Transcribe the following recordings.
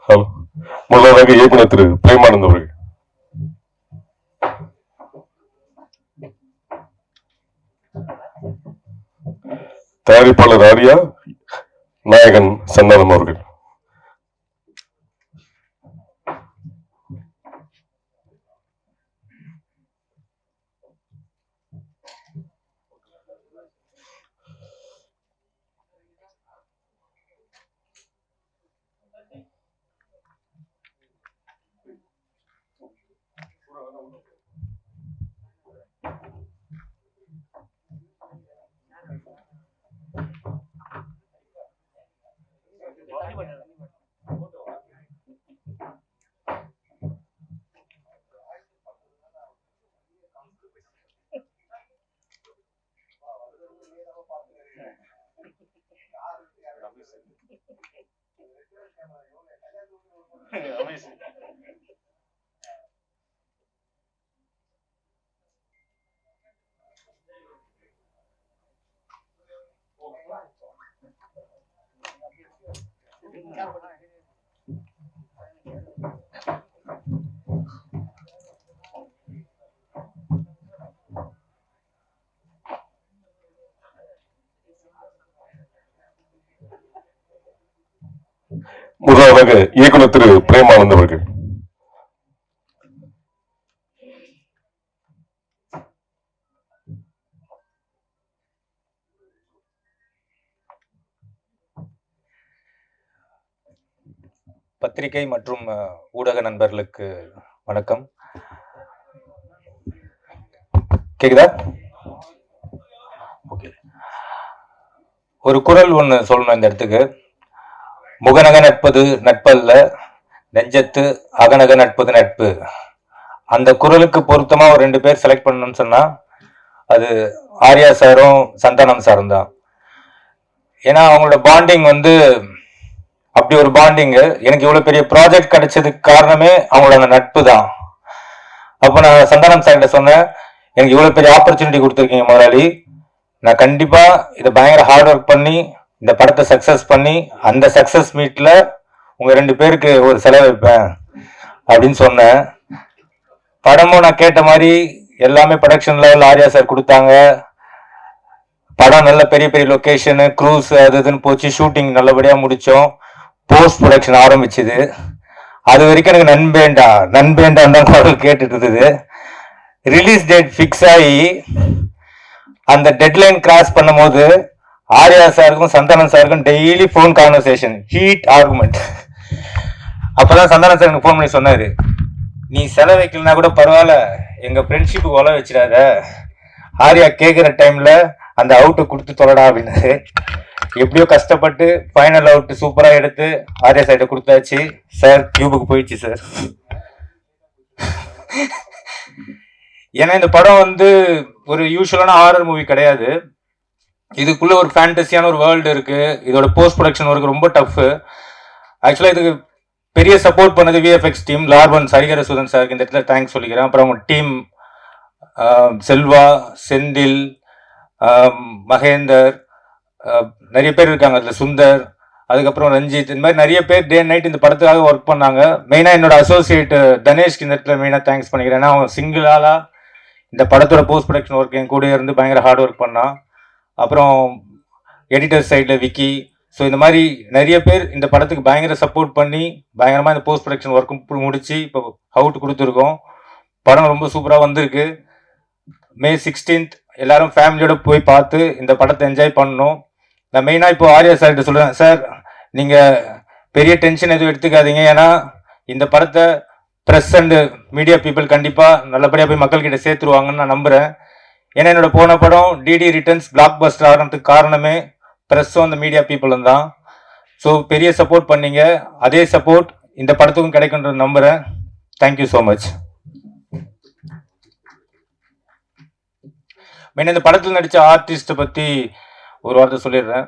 முதலாக இயக்குனர் திரு பிரேமானந்த் அவர்கள். தயாரிப்பாளர் ஆர்யா, நாயகன் சந்தானம் அவர்கள். முதலாக இயக்குனர் திரு பிரேமானந்த் அவர்கள். பத்திரிகை மற்றும் ஊடக நண்பர்களுக்கு வணக்கம். கேக்குதா? ஓகே. ஒரு குரல் ஒன்று சொல்லணும் இந்த இடத்துக்கு. முகநக நட்பது நட்பல்ல, நெஞ்சத்து அகநக நட்பது நட்பு. அந்த குரலுக்கு பொருத்தமா ஒரு 2 பேர் செலக்ட் பண்ணணும்னு சொன்னா அது ஆர்யா சாரும் சந்தானம் சாரும் தான். ஏன்னா அவங்களோட பாண்டிங் வந்து அப்படி ஒரு பாண்டிங்கு. எனக்கு இவ்வளவு பெரிய ப்ராஜெக்ட் கிடைச்சதுக்கு காரணமே அவங்களோட அந்த நட்பு தான். அப்போ நான் சந்தானம் சார்கிட்ட சொன்னேன், எனக்கு இவ்வளவு பெரிய ஆப்பர்ச்சுனிட்டி கொடுத்துருக்கீங்க முதலாளி, நான் கண்டிப்பா இதை பயங்கர ஹார்ட் ஒர்க் பண்ணி இந்த படத்தை சக்சஸ் பண்ணி அந்த சக்சஸ் மீட்ல உங்க 2 பேருக்கு ஒரு செலவு வைப்பேன் அப்படின்னு சொன்னேன். படமும் நான் கேட்ட மாதிரி எல்லாமே ப்ரொடக்ஷன் லெவல் ஆர்யா சார் கொடுத்தாங்க. படம் நல்ல பெரிய பெரிய லொகேஷனு, க்ரூஸ் அது இதுன்னு போச்சு. ஷூட்டிங் நல்லபடியா முடிச்சோம். போஸ்ட் ப்ரொடக்ஷன் ஆரம்பிச்சுது. அது வரைக்கும் எனக்கு நண்பேண்டான் தான் குரல் கேட்டுட்டு இருந்தது. ரிலீஸ் டேட் ஃபிக்ஸ் ஆகி அந்த டெட்லைன் கிராஸ் பண்ணும் போது ஆர்யா சாருக்கும் சந்தானம் சாருக்கும் daily phone conversation, heat argument. அப்பதான் சந்தானம் சார் எனக்கு போன் பண்ணி சொன்னாரு, நீ செலவு வைக்கலனா கூட பரவாயில்ல, எங்க ஃப்ரெண்ட்ஷிப்புக்கு உழ வச்சிடாத, ஆர்யா கேட்குற டைம்ல அந்த அவுட்டை கொடுத்து தொலைடா அப்படின்னாரு. எப்படியோ கஷ்டப்பட்டு ஃபைனல் அவுட் சூப்பரா எடுத்து ஆர்யா சார்ட்ட கொடுத்தாச்சு. சார் டியூபுக்கு போயிடுச்சு சார். ஏன்னா இந்த படம் வந்து ஒரு யூஸ்வலான ஹாரர் மூவி கிடையாது. இதுக்குள்ள ஒரு ஃபேண்டசியான ஒரு வேர்ல்டு இருக்கு. இதோட போஸ்ட் ப்ரொடக்ஷன் ஒர்க் ரொம்ப டஃப். ஆக்சுவலா இதுக்கு பெரிய சப்போர்ட் பண்ணது விஎஃப்எக்ஸ் டீம், லார்பன் சரிகர சுதன் சாருக்கு இந்த இடத்துல தேங்க்ஸ் சொல்லிக்கிறேன். அப்புறம் அவங்க டீம் செல்வா, செந்தில், மகேந்தர், நிறைய பேர் இருக்காங்க அதில், சுந்தர், அதுக்கப்புறம் ரஞ்சித், இந்த மாதிரி நிறைய பேர் டே நைட் இந்த படத்துக்காக ஒர்க் பண்ணாங்க. மெயினாக என்னோட அசோசியேட் தனேஷ்க்கு இந்த இடத்துல மெயினாக தேங்க்ஸ் பண்ணிக்கிறேன். ஏன்னா அவன் சிங்கிளாக இந்த படத்தோட போஸ்ட் ப்ரொடக்ஷன் ஒர்க் என் கூட இருந்து பயங்கர ஹார்ட் ஒர்க் பண்ணான். அப்புறம் எடிட்டர் சைடில் விக்கி. ஸோ இந்த மாதிரி நிறைய பேர் இந்த படத்துக்கு பயங்கர சப்போர்ட் பண்ணி பயங்கரமாக இந்த போஸ்ட் ப்ரொடக்ஷன் ஒர்க்கும் முடிச்சு இப்போ அவுட் கொடுத்துருக்கோம். படம் ரொம்ப சூப்பராக வந்திருக்கு. May 16th எல்லாரும் ஃபேமிலியோட போய் பார்த்து இந்த படத்தை என்ஜாய் பண்ணணும். நான் மெயினாக இப்போ ஆர்யா சார்கிட்ட சொல்கிறேன், சார் நீங்கள் பெரிய டென்ஷன் எதுவும் எடுத்துக்காதீங்க. ஏன்னா இந்த படத்தை ப்ரெஸ் அண்டு மீடியா பீப்புள் கண்டிப்பாக நல்லபடியாக போய் மக்கள்கிட்ட சேர்த்துருவாங்கன்னு நான் நம்புகிறேன். ஏன்னா என்னோட போன படம் டிடி ரிட்டர்ன்ஸ் பிளாக் பஸ்டர் ஆகிறதுக்கு காரணமே ப்ரெஸ்ஸும் அந்த மீடியா பீப்புளும் தான். ஸோ பெரிய சப்போர்ட் பண்ணீங்க. அதே சப்போர்ட் இந்த படத்துக்கும் கிடைக்குன்றது நம்புகிறேன். Thank you so much. மெயின் இந்த படத்தில் நடித்த ஆர்டிஸ்ட்டை பற்றி ஒரு வார்த்தை சொல்லிடுறேன்.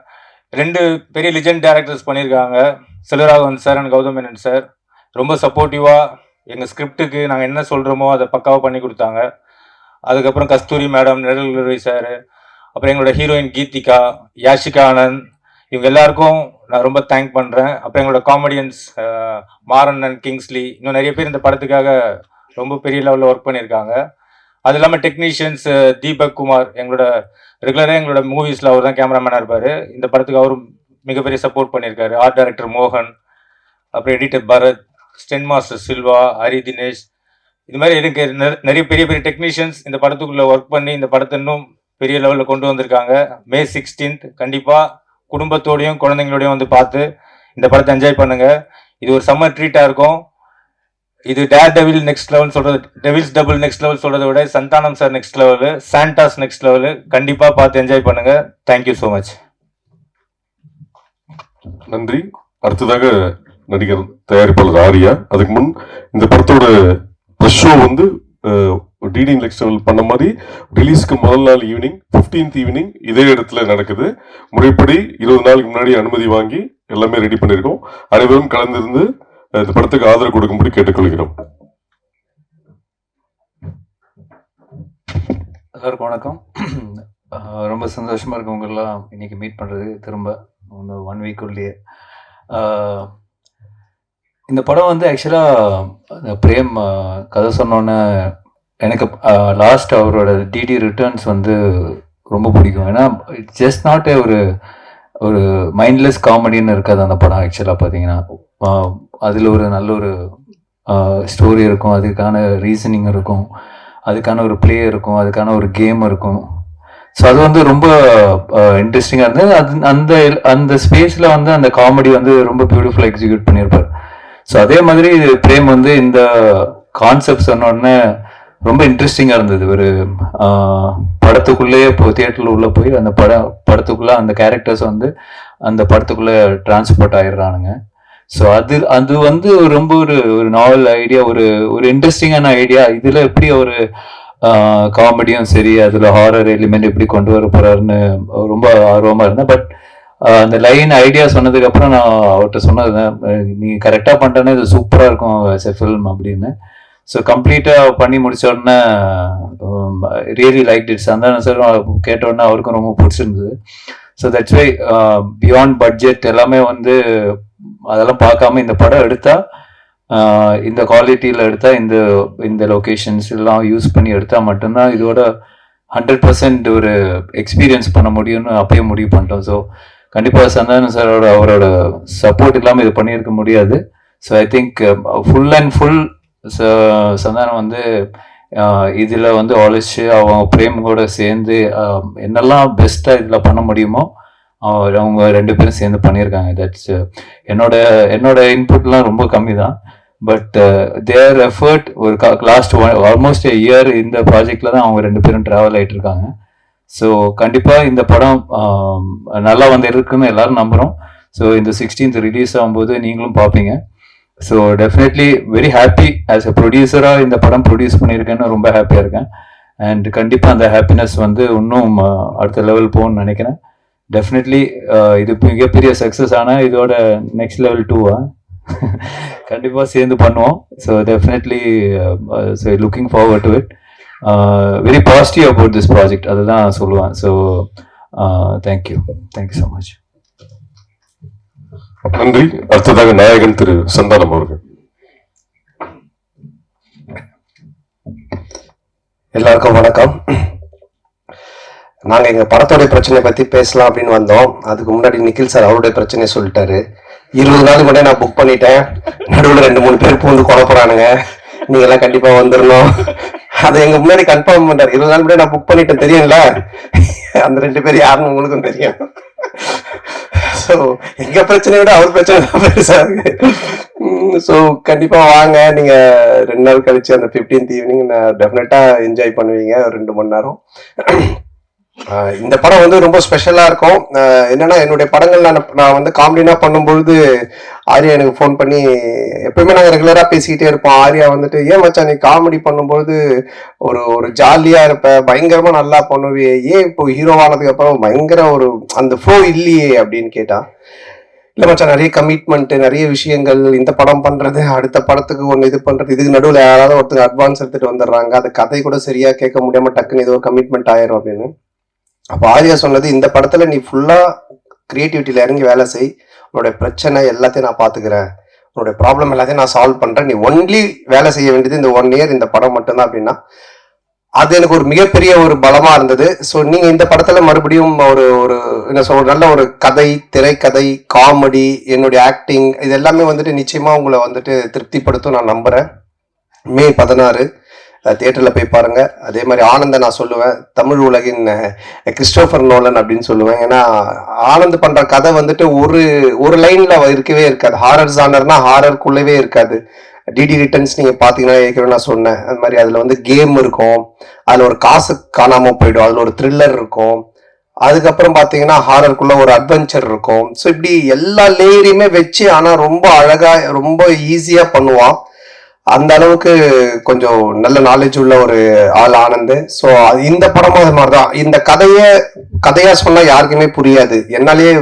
2 பெரிய லிஜெண்ட் டேரக்டர்ஸ் பண்ணியிருக்காங்க, Selvaraghavan sir and Gautham Menon sir. ரொம்ப சப்போர்ட்டிவாக எங்கள் ஸ்கிரிப்டுக்கு நாங்கள் என்ன சொல்கிறோமோ அதை பக்காவாக பண்ணி கொடுத்தாங்க. அதுக்கப்புறம் கஸ்தூரி மேடம், நிழல் சார், அப்புறம் எங்களோட ஹீரோயின் கீதிகா, யாஷிகா ஆனந்த், இவங்க எல்லாருக்கும் நான் ரொம்ப தேங்க் பண்ணுறேன். அப்புறம் எங்களோட காமெடியன்ஸ் மாறன் அண்ட் கிங்ஸ்லி, இன்னும் நிறைய பேர் இந்த படத்துக்காக ரொம்ப பெரிய லெவலில் ஒர்க் பண்ணியிருக்காங்க. அது இல்லாமல் டெக்னீஷியன்ஸ் தீபக் குமார், எங்களோட ரெகுலராக எங்களோட மூவிஸில் அவர் தான் கேமராமேனாக இருப்பார். இந்த படத்துக்கு அவரும் மிகப்பெரிய சப்போர்ட் பண்ணியிருக்காரு. ஆர்ட் டைரக்டர் மோகன், அப்புறம் editor Bharath, stunt master Silva, Hari Dinesh, இது மாதிரி எனக்கு நிறைய பெரிய பெரிய டெக்னீஷியன்ஸ் இந்த படத்துக்குள்ளே ஒர்க் பண்ணி இந்த படத்தை இன்னும் பெரிய லெவலில் கொண்டு வந்திருக்காங்க. May 16th கண்டிப்பாக குடும்பத்தோடையும் குழந்தைங்களோடையும் வந்து பார்த்து இந்த படத்தை என்ஜாய் பண்ணுங்கள். இது ஒரு சம்மர் ட்ரீட்டாக இருக்கும். இது டேர் டெவில் நெக்ஸ்ட் லெவல் சொல்கிறது, டெவில்ஸ் டபுள் நெக்ஸ்ட் லெவல் சொல்கிறத விட Santhanam sir next level, Santa's next level. கண்டிப்பாக பார்த்து என்ஜாய் பண்ணுங்கள். Thank you so much. நன்றி. அடுத்ததாக நடிகர் தயாரிப்பாளர் ஆர்யா. அதுக்கு முன் இந்த படத்தோட ப்ரெஷ் ஷோ வந்து டிடி நெக்ஸ்ட் லெவல் பண்ண மாதிரி ரிலீஸ்க்கு முதல் நாள் ஈவினிங் 15th ஈவினிங் இதே இடத்துல நடக்குது. முறைப்படி 20 நாளுக்கு முன்னாடி அனுமதி வாங்கி எல்லாமே ரெடி பண்ணியிருக்கோம். அனைவரும் கலந்திருந்து இந்த படத்துக்கு ஆதரவு கொடுக்கும்படி கேட்டுக்கொள்கிறோம். எல்லாருக்கும் வணக்கம். ரொம்ப சந்தோஷமா இருக்கு உங்களெல்லாம் இன்னைக்கு மீட் பண்றது திரும்ப 1 வீக்குள்ளேயே. இந்த படம் வந்து ஆக்சுவலாக பிரேம் கதை சொன்னோன்னே எனக்கு லாஸ்ட் அவரோட டிடி ரிட்டர்ன்ஸ் வந்து ரொம்ப பிடிக்கும். ஏன்னா இட்ஸ் ஜஸ்ட் நாட் ஒரு மைண்ட்லெஸ் காமெடின்னு இருக்காது அந்த படம். ஆக்சுவலாக பார்த்தீங்கன்னா அதில் ஒரு நல்ல ஒரு ஸ்டோரி இருக்கும், அதுக்கான ரீசனிங் இருக்கும், அதுக்கான ஒரு ப்ளே இருக்கும், அதுக்கான ஒரு கேம் இருக்கும். ஸோ அது வந்து ரொம்ப இன்ட்ரெஸ்டிங்காக இருந்தது. அந்த அந்த ஸ்பேஸில் வந்து அந்த காமெடி வந்து ரொம்ப பியூட்டிஃபுல்லாக எக்ஸிக்யூட் பண்ணியிருப்பார். ஸோ அதே மாதிரி பிரேம் வந்து இந்த கான்செப்ட் சொன்னோடனே ரொம்ப இன்ட்ரெஸ்டிங்காக இருந்தது. ஒரு படத்துக்குள்ளேயே தியேட்டரில் உள்ளே போய் அந்த படத்துக்குள்ளே அந்த கேரக்டர்ஸ் வந்து அந்த படத்துக்குள்ளே டிரான்ஸ்போர்ட் ஆயிடுறானுங்க. ஸோ அது வந்து ரொம்ப ஒரு நாவல் ஐடியா, ஒரு இன்ட்ரெஸ்டிங்கான ஐடியா. இதில் எப்படி ஒரு காமெடியும் சரி, அதில் ஹாரர் எலிமெண்ட் எப்படி கொண்டு வர போறாருன்னு ரொம்ப ஆர்வமாக இருந்தேன். பட் அந்த லைன் ஐடியா சொன்னதுக்கு அப்புறம் நான் அவர்கிட்ட சொன்னது, நீ கரெக்டாக பண்ணிட்டேன்னா இது சூப்பராக இருக்கும் எஸ் எ ஃபில்ம் அப்படின்னு. ஸோ கம்ப்ளீட்டாக பண்ணி முடிச்ச உடனே really like it. Santhanam sir கேட்ட உடனே அவருக்கும் ரொம்ப பிடிச்சிருந்தது. So that's why beyond budget எல்லாமே வந்து அதெல்லாம் பார்க்காம இந்த படம் எடுத்தா, இந்த குவாலிட்டியில் எடுத்தா, இந்த லொக்கேஷன்ஸ் எல்லாம் யூஸ் பண்ணி எடுத்தா மட்டும்தான் இதோட 100% ஒரு எக்ஸ்பீரியன்ஸ் பண்ண முடியும்னு அப்பயே முடிவு பண்ணிட்டோம். ஸோ கண்டிப்பாக சந்தானம் சாரோட அவரோட சப்போர்ட் இல்லாமல் இது பண்ணியிருக்க முடியாது. So I think full and full Santhanam வந்து இதில் வந்து ஆலோசிச்சு அவங்க பிரேம் கூட சேர்ந்து என்னெல்லாம் பெஸ்ட்டாக இதில் பண்ண முடியுமோ அவங்க 2 பேரும் சேர்ந்து பண்ணியிருக்காங்க. தட்ஸ் என்னோட இன்புட்லாம் ரொம்ப கம்மி தான். பட் தேர் எஃபர்ட் ஒரு லாஸ்ட் ஆல்மோஸ்ட் இயர் இந்த ப்ராஜெக்டில் தான் அவங்க 2 பேரும் ட்ராவல் ஆகிட்டு இருக்காங்க. ஸோ கண்டிப்பாக இந்த படம் நல்லா வந்து இருக்குன்னு எல்லாரும் நம்புகிறோம். ஸோ இந்த 16th ரிலீஸ் ஆகும்போது நீங்களும் பார்ப்பீங்க. So definitely very happy as a ப்ரொடியூசராக இந்த படம் ப்ரொடியூஸ் பண்ணியிருக்கேன்னு ரொம்ப ஹாப்பியாக இருக்கேன். அண்ட் கண்டிப்பாக அந்த ஹாப்பினஸ் வந்து இன்னும் அடுத்த லெவல் போகணும்னு நினைக்கிறேன். டெஃபினெட்லி இது மிகப்பெரிய சக்ஸஸ் ஆனால் இதோட நெக்ஸ்ட் லெவல் 2 கண்டிப்பாக சேர்ந்து பண்ணுவோம். So definitely so looking forward to it. Very positive about this project அதுதான் சொல்லுவேன். So thank you so much. நன்றி. அடுத்ததாக நாயகன் திரு சந்தானம் அவர்கள். எல்லாருக்கும் வணக்கம். நாங்கள் எங்கள் படத்தோடைய பிரச்சனையை பற்றி பேசலாம் அப்படின்னு வந்தோம். அதுக்கு முன்னாடி நிக்கில் சார் அவருடைய பிரச்சனையை சொல்லிட்டாரு. 20 நாளுக்கு முன்னாடி நான் புக் பண்ணிட்டேன். நடுவில் 2-3 பேர் பூந்து குழப்பறானுங்க, நீங்கெல்லாம் கண்டிப்பாக வந்துடணும். அதை எங்கள் முன்னாடி கன்ஃபார்ம் பண்ணார். 20 நாள் முன்னாடி நான் புக் பண்ணிட்டேன் தெரியுங்களா? அந்த 2 பேர் யாருன்னு உங்களுக்கும் தெரியும். ஸோ எங்கள் பிரச்சனையை விட அவர் பிரச்சனை தான் பெருசா இருக்கு. ஸோ கண்டிப்பாக வாங்க. நீங்கள் 2 நாள் கழிச்சு அந்த 15th ஈவினிங் டெஃபினட்டாக என்ஜாய் பண்ணுவீங்க. ஒரு 2 மணி நேரம். இந்த படம் வந்து ரொம்ப ஸ்பெஷலாக இருக்கும். என்னன்னா என்னுடைய படங்கள் நான் வந்து காமெடினா பண்ணும்பொழுது ஆர்யா எனக்கு ஃபோன் பண்ணி, எப்பயுமே நாங்கள் ரெகுலராக பேசிக்கிட்டே இருப்போம். ஆர்யா வந்துட்டு, ஏன் மச்சான் நீ காமெடி பண்ணும்பொழுது ஒரு ஜாலியாக இருப்ப, பயங்கரமாக நல்லா பண்ணுவியே, ஏன் இப்போ ஹீரோவானதுக்கு அப்புறம் பயங்கர அந்த ஃப்ளோ இல்லையே அப்படின்னு கேட்டா, இல்லை மச்சான் நிறைய கமிட்மெண்ட்டு, நிறைய விஷயங்கள், இந்த படம் பண்ணுறது, அடுத்த படத்துக்கு ஒன்று இது பண்ணுறது, இதுக்கு நடுவில் யாராவது ஒருத்தர் அட்வான்ஸ் எடுத்துகிட்டு வந்துடுறாங்க, அது கதை கூட சரியாக கேட்க முடியாமல் டக்குன்னு ஏதோ கமிட்மெண்ட் ஆயிரும் அப்படின்னு. அப்போ ஆர்யா சொன்னது, இந்த படத்தில் நீ ஃபுல்லாக கிரியேட்டிவிட்டியில் இறங்கி வேலை செய், உன்னோட பிரச்சனை எல்லாத்தையும் நான் பார்த்துக்கிறேன், உன்னோட ப்ராப்ளம் எல்லாத்தையும் நான் சால்வ் பண்ணுறேன், நீ ஒன்லி வேலை செய்ய வேண்டியது இந்த 1 year இந்த படம் மட்டும்தான் அப்படின்னா அது எனக்கு ஒரு மிகப்பெரிய ஒரு பலமா இருந்தது. ஸோ நீங்க இந்த படத்துல மறுபடியும் ஒரு ஒரு என்ன சொல்ற நல்ல ஒரு கதை, திரைக்கதை, காமெடி, என்னுடைய ஆக்டிங் இது எல்லாமே வந்துட்டு நிச்சயமா உங்களை வந்துட்டு திருப்திப்படுத்தும் நான் நம்புறேன். மே 16 தியேட்டர்ல போய் பாருங்க. அதே மாதிரி ஆனந்த நான் சொல்லுவேன், தமிழ் உலகின் கிறிஸ்டோபர் நோலன் அப்படின்னு சொல்லுவேன். ஏன்னா ஆனந்த் பண்ற கதை வந்துட்டு ஒரு லைன்ல இருக்கவே இருக்காது. ஹாரர் ஜானர்னா ஹாரருக்குள்ளவே இருக்காது. டிடி ரிட்டர்ன்ஸ் நீங்க பாத்தீங்கன்னா ஏற்கனவே நான் சொன்னேன், அது மாதிரி அதுல வந்து கேம் இருக்கும், அதுல ஒரு காசு காணாம போயிடும், அதுல ஒரு த்ரில்லர் இருக்கும், அதுக்கப்புறம் பாத்தீங்கன்னா ஹாரருக்குள்ள ஒரு அட்வென்ச்சர் இருக்கும். ஸோ இப்படி எல்லா லேயரையுமே வச்சு ஆனா ரொம்ப அழகா ரொம்ப ஈஸியா பண்ணுவான். அந்த அளவுக்கு கொஞ்சம் நல்ல நாலேஜ் உள்ள ஒரு ஆள் ஆனந்த். ஸோ இந்த படமும் அது மாதிரிதான். இந்த கதையா சொன்னா யாருக்குமே புரியாது, என்னாலேயே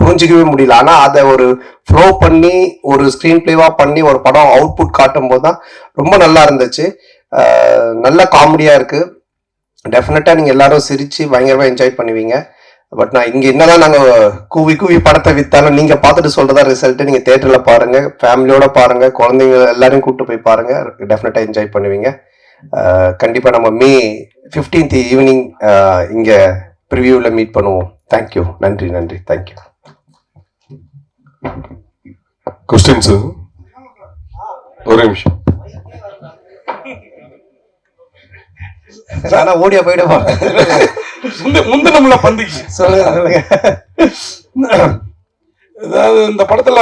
புரிஞ்சிக்கவே முடியல. ஆனா அதை ஒரு ஃப்ளோ பண்ணி ஒரு ஸ்கிரீன் பிளேவா பண்ணி ஒரு படம் அவுட்புட் காட்டும் போது தான் ரொம்ப நல்லா இருந்துச்சு. நல்ல காமெடியா இருக்கு. டெஃபினட்டா நீங்க எல்லாரும் சிரிச்சு பயங்கரமா என்ஜாய் பண்ணுவீங்க. பட் நான் இங்க என்னதான் நாங்க கூவி படத்தை வித்தாலும் நீங்க பார்த்துட்டு சொல்றதா ரிசல்ட். நீங்க தியேட்டர்ல பாருங்க, ஃபேமிலியோட பாருங்க, குழந்தைங்க எல்லாரையும் கூப்பிட்டு போய் பாருங்க, டெஃபினட்டா என்ஜாய் பண்ணுவீங்க. கண்டிப்பா நம்ம May 15th ஈவினிங் இங்க ப்ரிவியூல மீட் பண்ணுவோம். தேங்க்யூ. நன்றி. தேங்க்யூ. கொஸ்டின்ஸ் ஒரே நிமிஷம். ஆனா ஓடியா போயிடுவா முந்தினமுள்ள பந்திக்கு சொல்லுங்க. அதாவது இந்த படத்துல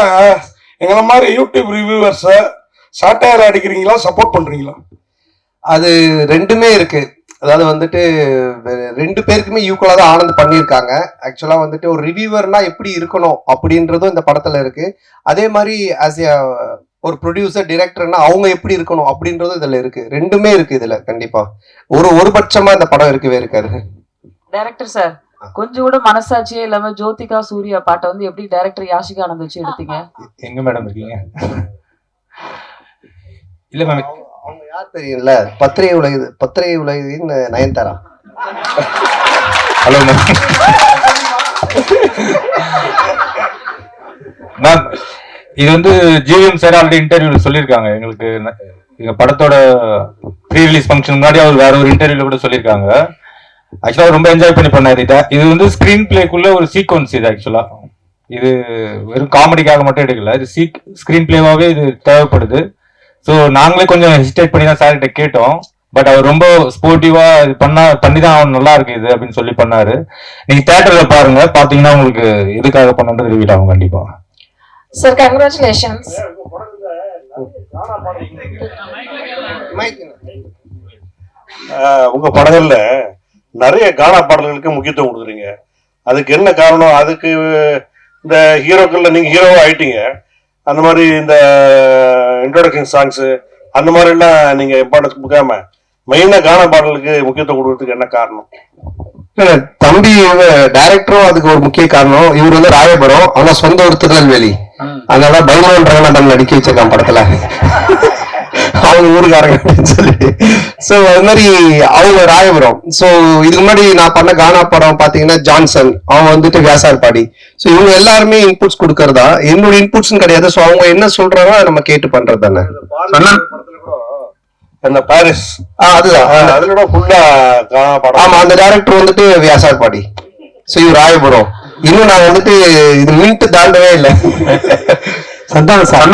எங்களை மாதிரி யூடியூப் ரிவ்யூவர்ஸ சாட்டையர் அடிக்கிறீங்களா, சப்போர்ட் பண்றீங்களா? அது ரெண்டுமே இருக்கு. அதாவது வந்துட்டு 2 பேருக்குமே ஈக்குவலா தான் ஆனந்த் பண்ணியிருக்காங்க. ஆக்சுவலா வந்துட்டு ஒரு ரிவ்யூவர்னா எப்படி இருக்கணும் அப்படின்றதும் இந்த படத்துல இருக்கு. அதே மாதிரி ஆஸ் ஏ ஒரு ப்ரொடியூசர், டிரெக்டர்னா அவங்க எப்படி இருக்கணும் அப்படின்றதும் இதுல இருக்கு. ரெண்டுமே இருக்கு இதுல. கண்டிப்பா ஒரு பட்சமா இந்த படம் இருக்கவே இருக்காது. டைரக்டர் சார், கொஞ்சம் கூட மனசாட்சியே இல்லாம ஜோதிகா சூர்யா பாட்டை வந்து எப்படி டைரக்டர் யாஷிகா ஆனந்த் வச்சு எடுத்தீங்க? எங்க மேடம் இருக்கீங்க? இல்ல மேம், அவங்க யார் தெரியும்ல, பத்திரை உலகின் நயன்தாரா. Hello ma'am. மேம், இது வந்து ஜிவிஎம் சார் ஆல்ரெடி இன்டர்வியூல சொல்லியிருக்காங்க. எங்களுக்கு எங்க படத்தோட ப்ரீ ரிலீஸ் ஃபங்க்ஷன் முன்னாடி அவர் வேற ஒரு இன்டர்வியூல கூட சொல்லியிருக்காங்க. ஆக்சுவலா ரொம்ப என்ஜாய் பண்ணாரு. இது வந்து ஸ்கிரீன் பிளேக்குள்ள ஒரு சீக்வன்ஸ். இது ஆக்சுவலா இது வெறும் காமெடிக்காக மட்டும் எடுக்கல, இது ஸ்கிரீன் பிளேவாவே இது தேவைப்படுது. ஸோ நாங்களே கொஞ்சம் ஹெசிடேட் பண்ணி தான் சார்கிட்ட கேட்டோம். பட் அவர் ரொம்ப ஸ்போர்ட்டிவா இது பண்ணிதான் அவன் நல்லா இருக்கு இது அப்படின்னு சொல்லி பண்ணாரு. நீங்க தியேட்டர்ல பாருங்க, பாத்தீங்கன்னா உங்களுக்கு எதுக்காக பண்ணது ரிவீல் ஆகும் கண்டிப்பா. Sir, congratulations. உங்க படங்கள்ல நிறைய கானா பாடல்களுக்கு முக்கியத்துவம் கொடுக்குறீங்க. அதுக்கு என்ன காரணம்? அதுக்கு இந்த ஹீரோக்கள்ல நீங்க ஹீரோவா ஆயிட்டீங்க, அந்த மாதிரி இந்த இன்ட்ரோடக்ஷன் சாங்ஸ் அந்த மாதிரி எல்லாம் நீங்க இம்பார்ட்டன்ஸ் கொடுக்காம மெயினா கானா பாடலுக்கு முக்கியத்துவம் கொடுக்கறதுக்கு என்ன காரணம்? தம்பி டைரக்டரும் அதுக்கு ஒரு முக்கிய காரணம். இவர் வந்து ராயபுரம், ஆனா சொந்த ஒரு திருநெல்வேலி, அதனால பயமான் நடிக்க வச்சிருக்கான் படத்துல அவங்க ஊருக்காரங்க அப்படின்னு சொல்லி. சோ அது மாதிரி அவங்க ராயபுரம். சோ இதுக்கு முன்னாடி நான் பண்ண கானா படம் பாத்தீங்கன்னா ஜான்சன், அவன் வந்துட்டு வியாசார்பாடி. சோ இவங்க எல்லாருமே இன்புட்ஸ் கொடுக்கறதா, என்னோட இன்புட்ஸ் கிடையாது. சோ அவங்க என்ன சொல்றாங்க நம்ம கேட்டு பண்றது தானே. அந்த பாரிஸ் அதுதான் அதுல ஃபுல்லா கானா பாடம். ஆமா, அந்த டைரக்டர் வந்துட்டு வியாசார்பாடி. சோ இவர் ராயபுரம். இன்னும் நான் வந்துட்டு இது மின்ட் தாண்டவே இல்லை. சந்தானம் சார்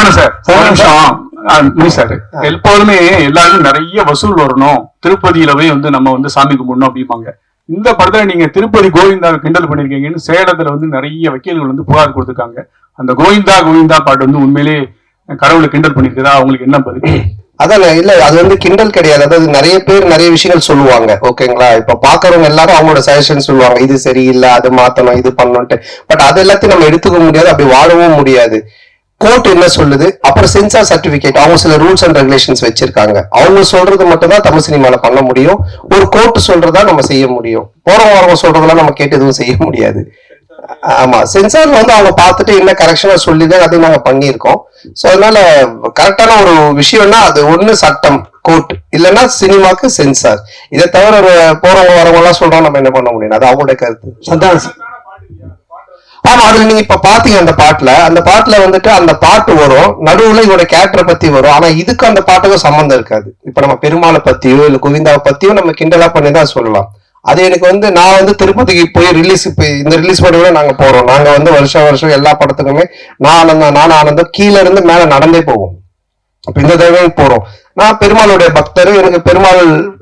சார் எப்போதுமே எல்லாரும் நிறைய வசூல் வரணும், திருப்பதியில போய் வந்து நம்ம வந்து சாமி கும்பிடணும் அப்படிம்பாங்க. இந்த படத்துல நீங்க திருப்பதி கோவிந்தாவை கிண்டல் பண்ணிருக்கீங்கன்னு சேலத்துல வந்து நிறைய வக்கீல்கள் வந்து புகார் கொடுத்துருக்காங்க. அந்த கோவிந்தா பாட்டு வந்து உண்மையிலே கடவுளை கிண்டல் பண்ணிருக்குதா? அவங்களுக்கு என்ன பதில்? அதான் இல்ல, அது வந்து கிண்டல் கிடையாது. அதாவது நிறைய பேர் நிறைய விஷயங்கள் சொல்லுவாங்க, ஓகேங்களா? இப்ப பாக்குறவங்க எல்லாரும் அவங்களோட சஜஷன் சொல்லுவாங்க, இது சரியில்லை, அது மாத்தணும், இது பண்ணணும்ட்டு. பட் அது எல்லாத்தையும் நம்ம எடுத்துக்க முடியாது, அப்படி வாழவும் முடியாது. கோர்ட் என்ன சொல்லுது, அப்புறம் சென்சார் சர்டிபிகேட், அவங்க சில ரூல்ஸ் அண்ட் ரெகுலேஷன்ஸ் வச்சிருக்காங்க. அவங்க சொல்றது மட்டும் தான் தமிழ் சினிமால பண்ண முடியும். ஒரு கோர்ட் சொல்றதா நம்ம செய்ய முடியும். போறவங்க சொல்றதெல்லாம் நம்ம கேட்டு எதுவும் செய்ய முடியாது. ஆமா, சென்சார்ல வந்து அவங்க பார்த்துட்டு என்ன கரெக்ஷனா சொல்லிதான் அதை நாங்க பண்ணியிருக்கோம். சோ அதனால கரெக்டான ஒரு விஷயம்னா அது ஒண்ணு சட்டம், கோர்ட், இல்லைன்னா சினிமாக்கு சென்சார். இதை தவிர போறவங்க வரவங்க எல்லாம் சொல்றோம், நம்ம என்ன பண்ண முடியும்? அது அவங்களோட கருத்து. ஆமா, அதுல நீங்க இப்ப பாத்தீங்க அந்த பாட்டுல வந்துட்டு அந்த பாட்டு வரும், நடுவுல இவரோட கேரக்டரை பத்தி வரும். ஆனா இதுக்கு அந்த பாட்டுக்கும் சம்மந்தம் இருக்காது. இப்ப நம்ம பெருமாளை பத்தியோ இல்ல கோவிந்தாவை பத்தியோ நம்ம கிண்டலா பண்ணிதான் சொல்லலாம். அது எனக்கு வந்து நான் வந்து திருப்பதிக்கு போய் இப்ப இந்த ரிலீஸ் பண்ண நாங்க போறோம். நாங்க வந்து வருஷம் எல்லா படத்துக்குமே நான் ஆனந்தம் கீழே இருந்து மேல நடந்தே போவோம். இப்ப இந்த தடவை போறோம். நான் பெருமாளுடைய பக்தர், எனக்கு பெருமாள்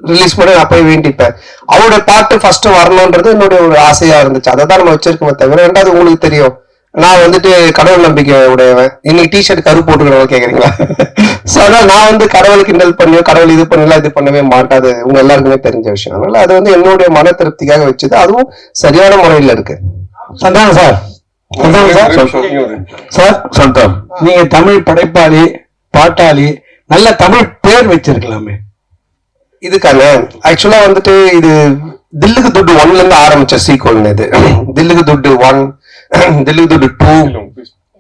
ரிலீஸ் பண்ணி நான் போய் வேண்டிப்பேன். அவருடைய பாட்டு ஃபர்ஸ்ட் வரணும்ன்றது என்னுடைய ஒரு ஆசையா இருந்துச்சு. அதை தான் நம்ம வச்சிருக்கோமே தவிர, ரெண்டாவது உங்களுக்கு தெரியும் நான் வந்துட்டு கடவுள் நம்பிக்கை உடையவன். இன்னைக்கு டிஷர்ட் கரு போட்டுக்கிறவங்க கேக்குறீங்களா? சோ அதான் நான் வந்து கடவுள் கிண்டல் பண்ணியோ கடவுள் இது பண்ணலாம் இது பண்ணவே மாட்டாது, உங்க எல்லாருக்குமே தெரிஞ்ச விஷயம். அதனால அது வந்து என்னுடைய மன திருப்திக்காக வச்சது, அதுவும் சரியான முறையில இருக்கு. சந்தானம் சார், சார் சந்தானம், நீங்க தமிழ் படைப்பாளி, பாட்டாளி, நல்ல தமிழ் பேர் வச்சிருக்கலாமே. இதுக்கான ஆக்சுவலா வந்துட்டு இது தில்லுக்கு துட்டு 1ல இருந்து ஆரம்பிச்ச சீக்வல். இது தில்லுக்கு துட்டு 1, தில்லுக்கு துட்டு 2,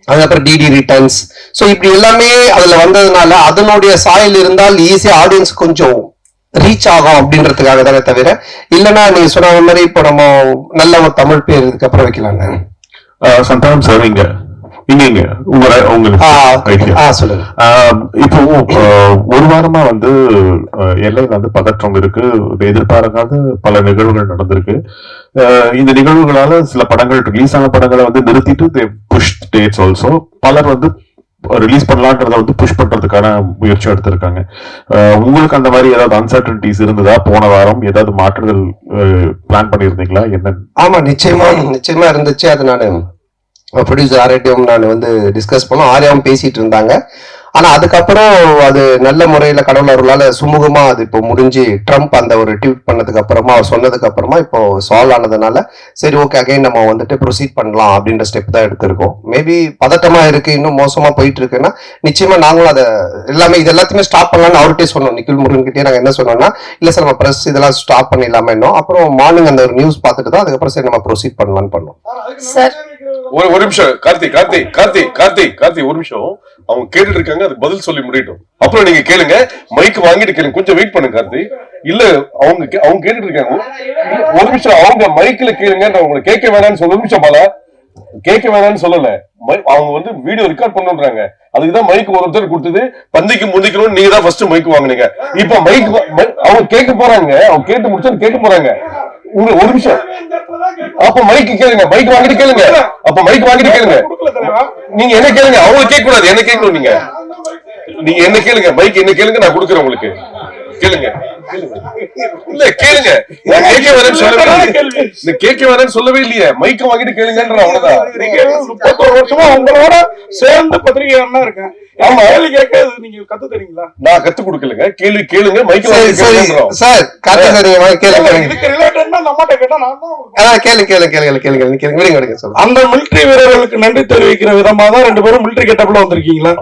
அதுக்கப்புறம் டிடி ரிட்டர்ன்ஸ். ஸோ இப்படி எல்லாமே அதுல வந்ததுனால அதனுடைய சாயல் இருந்தால் ஈஸியா ஆடியன்ஸ் கொஞ்சம் ரீச் ஆகும் அப்படின்றதுக்காக தானே தவிர, இல்லைன்னா நீங்க சொன்ன மாதிரி இப்போ நம்ம நல்ல ஒரு தமிழ் பேர் இதுக்கப்புறம் வைக்கலாங்க. சந்தானம் சார், சொல்லுங்க. இப்போ ஒரு வாரமா வந்து எல்லையில வந்து பதற்றம் இருக்கு, எதிர்பாராத பல நிகழ்வுகள் நடந்திருக்கு. இந்த நிகழ்வுகளால சில படங்கள் ரிலீஸ் ஆன படங்களை வந்து நிறுத்திட்டு புஷ் டேட்ஸ் ஆல்சோ. பலர் வந்து ரிலீஸ் பண்ணலான்றத வந்து புஷ் பண்றதுக்கான முயற்சி எடுத்திருக்காங்க. உங்களுக்கு அந்த மாதிரி ஏதாவது அன்சர்டனிட்டிஸ் இருந்ததா? போன வாரம் ஏதாவது மாற்றங்கள் பிளான் பண்ணியிருந்தீங்களா? என்ன? ஆமா, நிச்சயமா இருந்துச்சு. அது நான் ப்ரொடியூசர் ஆர்யாவும் நான் வந்து டிஸ்கஸ் பண்ணோம். ஆர்யாவும் பேசிட்டு இருந்தாங்க. ஆனா அதுக்கப்புறம் அது நல்ல முறையில கடவுள் அருளால சுமூகமா அது இப்போ முடிஞ்சு, ட்ரம்ப் அந்த ஒரு ட்வீட் பண்ணதுக்கு அப்புறமா, அவர் சொன்னதுக்கு அப்புறமா இப்போ சால்வ் ஆனதுனால சரி ஓகே அகைன் நம்ம வந்துட்டு ப்ரொசீட் பண்ணலாம் அப்படின்ற ஸ்டெப் தான் எடுத்திருக்கோம். மேபி பதட்டமா இருக்கு, இன்னும் மோசமா போயிட்டு இருக்குன்னா நிச்சயமா நாங்களும் அதை எல்லாமே இது எல்லாத்தையுமே ஸ்டாப் பண்ணலாம்னு அவர்கிட்டே சொன்னோம். நிக்கில் முருகன் கிட்டே நாங்க என்ன சொன்னோம்னா, இல்ல சார் நம்ம பிரஸ் இதெல்லாம் ஸ்டாப் பண்ணிடலாமே இன்னும். அப்புறம் மார்னிங் அந்த ஒரு நியூஸ் பார்த்துட்டு தான் அதுக்கப்புறம் சரி நம்ம ப்ரொசீட் பண்ணலாம்னு பண்ணோம். சார் ஒரு நிமிஷம் கார்த்தி ஒரு நிமிஷம். அவங்க கேட்டுட்டு இருக்காங்க, அதுக்கு பதில் சொல்லி முடியட்டும், அப்புறம் நீங்க கேளுங்க. மைக் வாங்கிட்டு கேளுங்க, கொஞ்சம் வெயிட் பண்ணுங்க கார்த்தி. இல்ல அவங்க கேட்டுட்டு இருக்காங்க, ஒரு நிமிஷம். அவங்க மைக்ல கேளுங்க, நான் உங்களை கேட்க வேணாம்னு சொல்ல. நிமிஷம் பாலா, கேட்க வேணாம்னு சொல்லல. அவங்க வந்து வீடியோ ரெக்கார்ட் பண்ணுன்றாங்க, அதுக்குதான் மைக் ஒருத்தர் கொடுத்தது. பந்திக்கு முந்திக்கணும், நீங்க தான் ஃபர்ஸ்ட் மைக் வாங்குனீங்க. இப்ப மைக் அவங்க கேட்க போறாங்க, அவங்க கேட்டு முடிச்சு கேட்க போறாங்க. ஒரு நிமிஷம். அப்ப மைக் கேளுங்க, மைக் வாங்கிட்டு கேளுங்க. அப்ப மைக் வாங்கிட்டு கேளுங்க. நீங்க என்ன கேளுங்க, அவங்க கேட்க கூடாது, என்ன கேட்கணும். நீங்க என்ன கேளுங்க, மைக் என்ன கேளுங்க, நான் கொடுக்குறேன் உங்களுக்கு. கேளுங்க. இல்ல கேளுங்க, நான் கேட்க வேணாம்னு சொல்லவே கேட்க வேணாம்னு சொல்லவே இல்லையே. மைக்க வாங்கிட்டு கேளுங்கன்ற அவ்வளவுதான். 31 வருஷமா உங்களோட சேர்ந்து பத்திரிகை இருக்கேன். ஆமா, கேள்வி கேட்க நீங்க கத்து தரீங்களா? நான் கத்து கொடுக்கலங்க, கேள்வி கேளுங்க. மைக் வாங்கிட்டு சார் கேளுங்க. அந்த மிலிட்டரி வீரர்களுக்கு நன்றி தெரிவிக்கிற விதமா தான் 2 பேரும் மிலிட்டரி கெட்டப்ல வந்திருக்கீங்களா?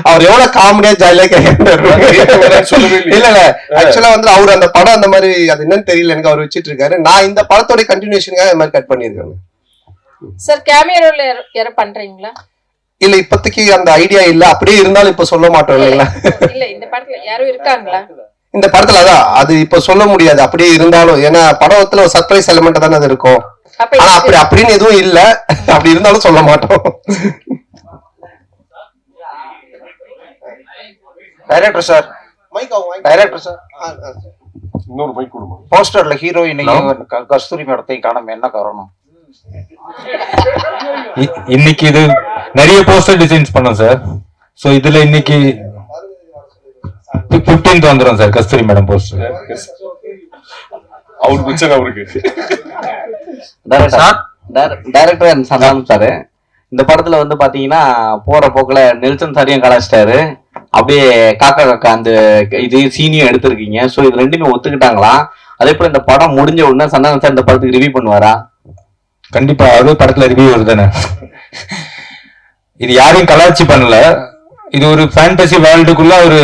அவர் எவ்வளவு காமெடியா ஜாலியா கேட்க சொல்லவே இல்ல. ஆக்சுவலா வந்து அவர் அந்த படம் அந்த மாதிரி அது என்னன்னு தெரியல எனக்கு, அவர் வச்சிட்டு இருக்காரு. நான் இந்த படத்தோட கண்டினியூஷனுக்காக இந்த மாதிரி கட் பண்ணிருக்கேன். சார் கேமியோ ரோல் யார பண்றீங்களா? இல்ல இப்போதைக்கு அந்த ஐடியா இல்ல. அப்படியே இருந்தாலும் இப்ப சொல்ல மாட்டோம் இல்லைங்களா? இல்ல இந்த படத்துல யாரும் இருக்காங்களா? இந்த படத்துல அதான் அது இப்ப சொல்ல முடியாது. அப்படியே இருந்தாலும், ஏன்னா படத்துல ஒரு சர்ப்ரைஸ் எலிமெண்ட் தானே அது இருக்கும். ஆனா அப்படின்னு எதுவும் இல்ல. அப்படி இருந்தாலும் சொல்ல மாட்டோம். டைரக்டர் சார், இன்னொரு மைக் கொடுங்க. போஸ்டர்ல ஹீரோயினையும் கஸ்தூரி மேடத்தையும் காணாம என்ன காரணம்? இன்னைக்கு இது நிறைய போஸ்டர் டிசைன்ஸ் பண்ணோம் சார். சோ இதுல இன்னைக்கு 15th வந்துரும் சார் கஸ்தூரி மேடம் போஸ்டர். அவருக்கு பிரச்சனை அவருக்கு. டைரக்டர் சந்தானம் சார், இந்த படத்துல வந்து பாத்தீங்கன்னா போற போக்குல நெல்சன் சாரியும் கலாச்சிட்டாரு. அப்படியே காக்கா அந்த இது சீனியும் எடுத்திருக்கீங்க. சோ இது ரெண்டுமே ஒத்துக்கிட்டாங்களா? அதே போல இந்த படம் முடிஞ்ச உடனே சந்தானம் சார் இந்த படத்துக்கு ரிவ்யூ பண்ணுவாரா? கண்டிப்பா, அது படத்துல ரிவ்யூ வருதானே. இது யாரையும் கலாச்சி பண்ணல, இது ஒரு ஃபேண்டசி வேர்ல்டுக்குள்ள ஒரு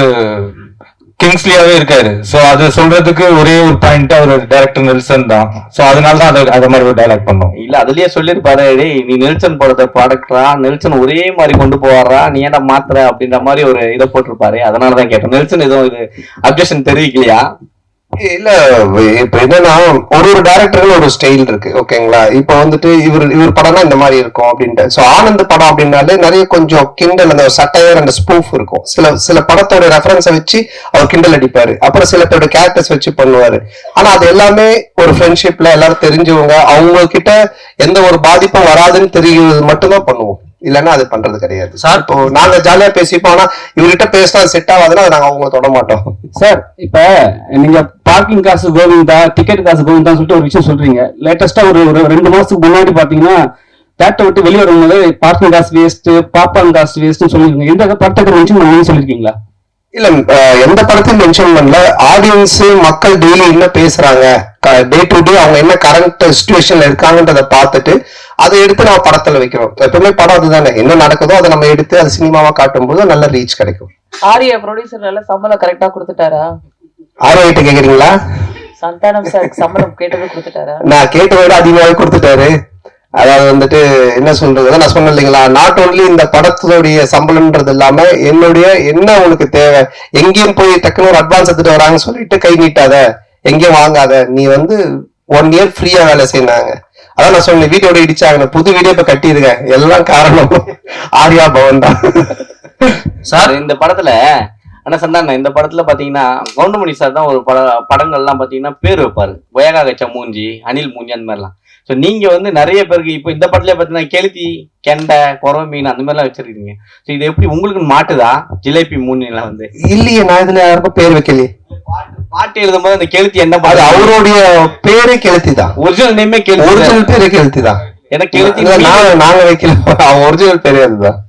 கிங்ஸ்லியாவே இருக்காரு. சோ அது சொல்றதுக்கு ஒரே ஒரு பாயிண்ட் அவர் டைரக்டர் நெல்சன் தான். சோ அதனாலதான் அத மாதிரி ஒரு டைலாக் பண்ணோம். இல்ல அதுலயே சொல்லிருப்பாரு, நீ நெல்சன் படத்தை ப்ராடக்டரா, நெல்சன் ஒரே மாதிரி கொண்டு போவாரா, நீ ஏன்டா மாத்துற அப்படின்ற மாதிரி ஒரு இதை போட்டிருப்பாரு. அதனாலதான் கேட்டேன். நெல்சன் எதுவும் இது அப்ஜெக்ஷன் தெரிவிக்கலையா? இல்ல இப்ப என்னன்னா ஒரு டைரக்டருக்கு ஒரு ஸ்டைல் இருக்கு ஓகேங்களா. இப்ப வந்துட்டு இவர் படம்னா இந்த மாதிரி இருக்கும் அப்படின்ட்டு. சோ ஆனந்த் படம் அப்படின்னாலே நிறைய கொஞ்சம் கிண்டல் அந்த சட்டையர் அந்த ஸ்பூஃப் இருக்கும். சில படத்தோட ரெஃபரன்ஸை வச்சு அவர் கிண்டல் அடிப்பாரு. அப்புறம் சில பேரோட கேரக்டர்ஸ் வச்சு பண்ணுவாரு. ஆனா அது எல்லாமே ஒரு ஃப்ரெண்ட்ஷிப்ல எல்லாரும் தெரிஞ்சவங்க அவங்க கிட்ட எந்த ஒரு பாதிப்பும் வராதுன்னு தெரியுது மட்டும்தான் பண்ணுவோம். இல்லைன்னா அது பண்றது கிடையாது சார். இப்போ நாங்க ஜாலியா பேசிப்போம். ஆனா இவர்கிட்ட பேசினா செட் ஆகாதுன்னா அதை நாங்க அவங்கள தொட மாட்டோம் சார். இப்ப நீங்க பார்க்கிங் காசு கோவிந்தா, டிக்கெட் காசு கோவிந்தான்னு சொல்லிட்டு ஒரு விஷயம் சொல்றீங்க. லேட்டஸ்டா ஒரு 2 மாசத்துக்கு முன்னாடி பாத்தீங்கன்னா தேட்டரை விட்டு வெளியே வரும்போது பார்க்கிங் காசு வேஸ்ட், பாப்கார்ன் காசு வேஸ்ட்னு சொல்லிருக்கீங்க. எந்த படத்துக்கு மென்ஷன் பண்ணி சொல்லிருக்கீங்களா? இல்ல எந்த படத்தையும் மென்ஷன் பண்ணல. ஆடியன்ஸ் மக்கள் டெய்லி என்ன பேசுறாங்க, டே டு டே அவங்க என்ன கரண்ட் சிச்சுவேஷன்ல இருக்காங்கன்றத பார்த்துட்டு அதை எடுத்து நம்ம படத்துல வைக்கிறோம். எப்பவுமே படம் அதுதானே, என்ன நடக்குதோ அதை நம்ம எடுத்து அது சினிமாவா காட்டும் போது நல்ல ரீச் கிடைக்கும். ஆரியா ப்ரொடியூசர் நல்ல சம்பளம் கரெக்டா கொடுத்துட்டாரா? ஆர்ஐட்ட கேக்குறீங்களா? சந்தானம் சார் சம்பளம் கேட்டது கொடுத்துட்டாரா? நான் கேட்ட விட அதிகமாவே கொடுத்துட்டாரு. அதாவது வந்துட்டு என்ன சொல்றது, நான் சொன்னேன் இல்லைங்களா, நாட் ஓன்லி இந்த படத்துடைய சம்பளம்ன்றது இல்லாம என்னுடைய என்ன உனக்கு தேவை, எங்கேயும் போய் டக்குனு ஒரு அட்வான்ஸ் எடுத்துட்டு வராங்கன்னு சொல்லிட்டு கை நீட்டாத, எங்கேயும் வாங்காத, நீ வந்து 1 இயர் ஃப்ரீயா வேலை செய்யினாங்க. அதான் நான் சொன்னேன், வீட்டோட இடிச்சாங்க, புது வீடியோ இப்ப கட்டியிருக்கேன், எல்லாம் காரணம் ஆர்யா பவன் தான் சார். இந்த படத்துல ஆனா சந்தான இந்த படத்துல பாத்தீங்கன்னா கவுண்டமணி சார் தான் ஒரு படங்கள்லாம் பாத்தீங்கன்னா பேர் வைப்பாரு. கொயகா கச்சா மூஞ்சி, அனில் மூஞ்சி, அந்த மாதிரிலாம். ஸோ நீங்க வந்து நிறைய பேருக்கு இப்போ இந்த படத்துல பாத்தீங்கன்னா கெளுத்தி, கெண்டை, குறவை மீன் அந்த மாதிரிலாம் வச்சிருக்கீங்க. ஸோ இது எப்படி உங்களுக்கு மாட்டுதா? ஜிலேபி மூஞ்சிலாம் வந்து இல்லையே, நான் இதுல யாருக்கும் பேர் வைக்கலையே. பாட்டு எழுதும் போது அந்த கெளுத்தி என்ன அது அவருடைய பேரே கெளுத்தி தான். ஒரிஜினல் நேமே கெளுத்தி, ஒரிஜினல் பேரே கெளுத்தி தான். எனக்கு கெளுத்தி நாங்க வைக்கல, அவன் ஒரிஜினல் பேரே அதுதான்.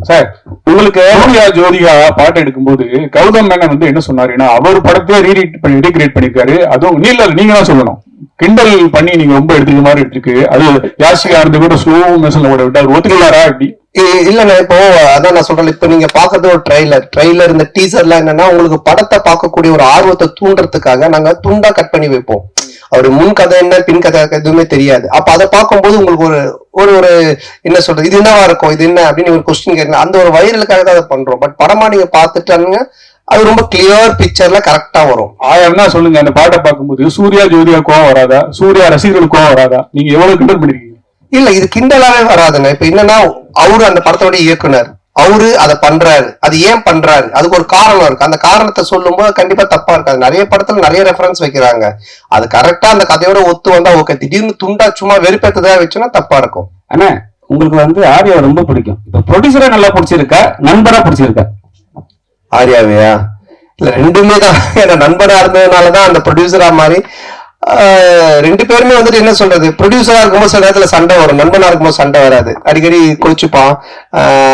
சார், உங்களுக்கு சூர்யா ஜோதிகா பாட்டு எடுக்கும்போது கௌதம் மேனன் வந்து என்ன சொன்னாருன்னா, அவர் படத்தையே ரீக்ரியேட் பண்ணிருக்காரு. அதுவும் நீங்க தான் சொல்லணும், கிண்டல் பண்ணி நீங்க ரொம்ப எடுத்துக்க மாதிரி எடுத்துருக்கு. அது யாசிகா இருந்து கூட ஸ்லோ மோஷன்ல ஓட விட்டு அவர் ஒத்துக்கலாரா இப்படி? இல்லண்ணா, இப்போ அதான் நான் சொல்றேன், இப்ப நீங்க பாக்குறது ஒரு ட்ரெய்லர் இந்த டீசர்லாம் என்னன்னா உங்களுக்கு படத்தை பார்க்கக்கூடிய ஒரு ஆர்வத்தை தூண்டுறதுக்காக நாங்க துண்டா கட் பண்ணி வைப்போம். அவரு முன் கதை என்ன பின் கதை எதுவுமே தெரியாது. அப்ப அதை பார்க்கும்போது உங்களுக்கு ஒரு ஒரு என்ன சொல்றது, இது என்னவா இருக்கும், இது என்ன அப்படின்னு ஒரு கொஸ்டின் கேட்கலாம். அந்த ஒரு வைரலுக்காக தான் அதை பண்றோம். பட் படமா நீங்க பாத்துட்டானுங்க அது ரொம்ப கிளியர் பிக்சர்ல கரெக்டா வரும். ஆயிரம் சொல்லுங்க, அந்த பாட்டை பார்க்கும்போது சூர்யா ஜோதிகா கோவம் வராதா? சூர்யா ரசிகர்களுக்கு கோவம் வராதா? நீங்க எவ்வளவு கிண்டல் பண்ணிருக்கீங்க? இல்ல, இது கிண்டலாவே வராதுங்க. இப்ப என்னன்னா அவரு அந்த படத்தோட இயக்குனர், அவரு அதை பண்றாரு, அது ஏன் பண்றாரு, அதுக்கு ஒரு காரணம் இருக்கு. அந்த காரணத்தை சொல்லும் போது கண்டிப்பா தப்பா இருக்காது. நிறைய படத்துல நிறைய ரெஃபரன்ஸ் வைக்கிறாங்க, அது கரெக்டா அந்த கதையோட ஒத்து வந்தா ஓகே. திடீர்னு துண்டா சும்மா வெறுப்பேத்ததா வச்சுன்னா தப்பா இருக்கும். ஆனா உங்களுக்கு வந்து ஆரியாவை ரொம்ப பிடிக்கும். இப்ப ப்ரொடியூசரா நல்லா பிடிச்சிருக்கா, நண்பரா பிடிச்சிருக்கா? ஆரியாவையா? இல்ல, ரெண்டுமே தான். ஏன்னா நண்பரா இருந்ததுனாலதான் அந்த ப்ரொடியூசரா மாதிரி. 2 பேருமே வந்துட்டு என்ன சொல்றது, ப்ரொடியூசரா இருக்கும்போது சில நேரத்துல சண்டை வரும், நண்பனா இருக்கும்போது சண்டை வராது. அடிக்கடி கோச்சுப்பான்.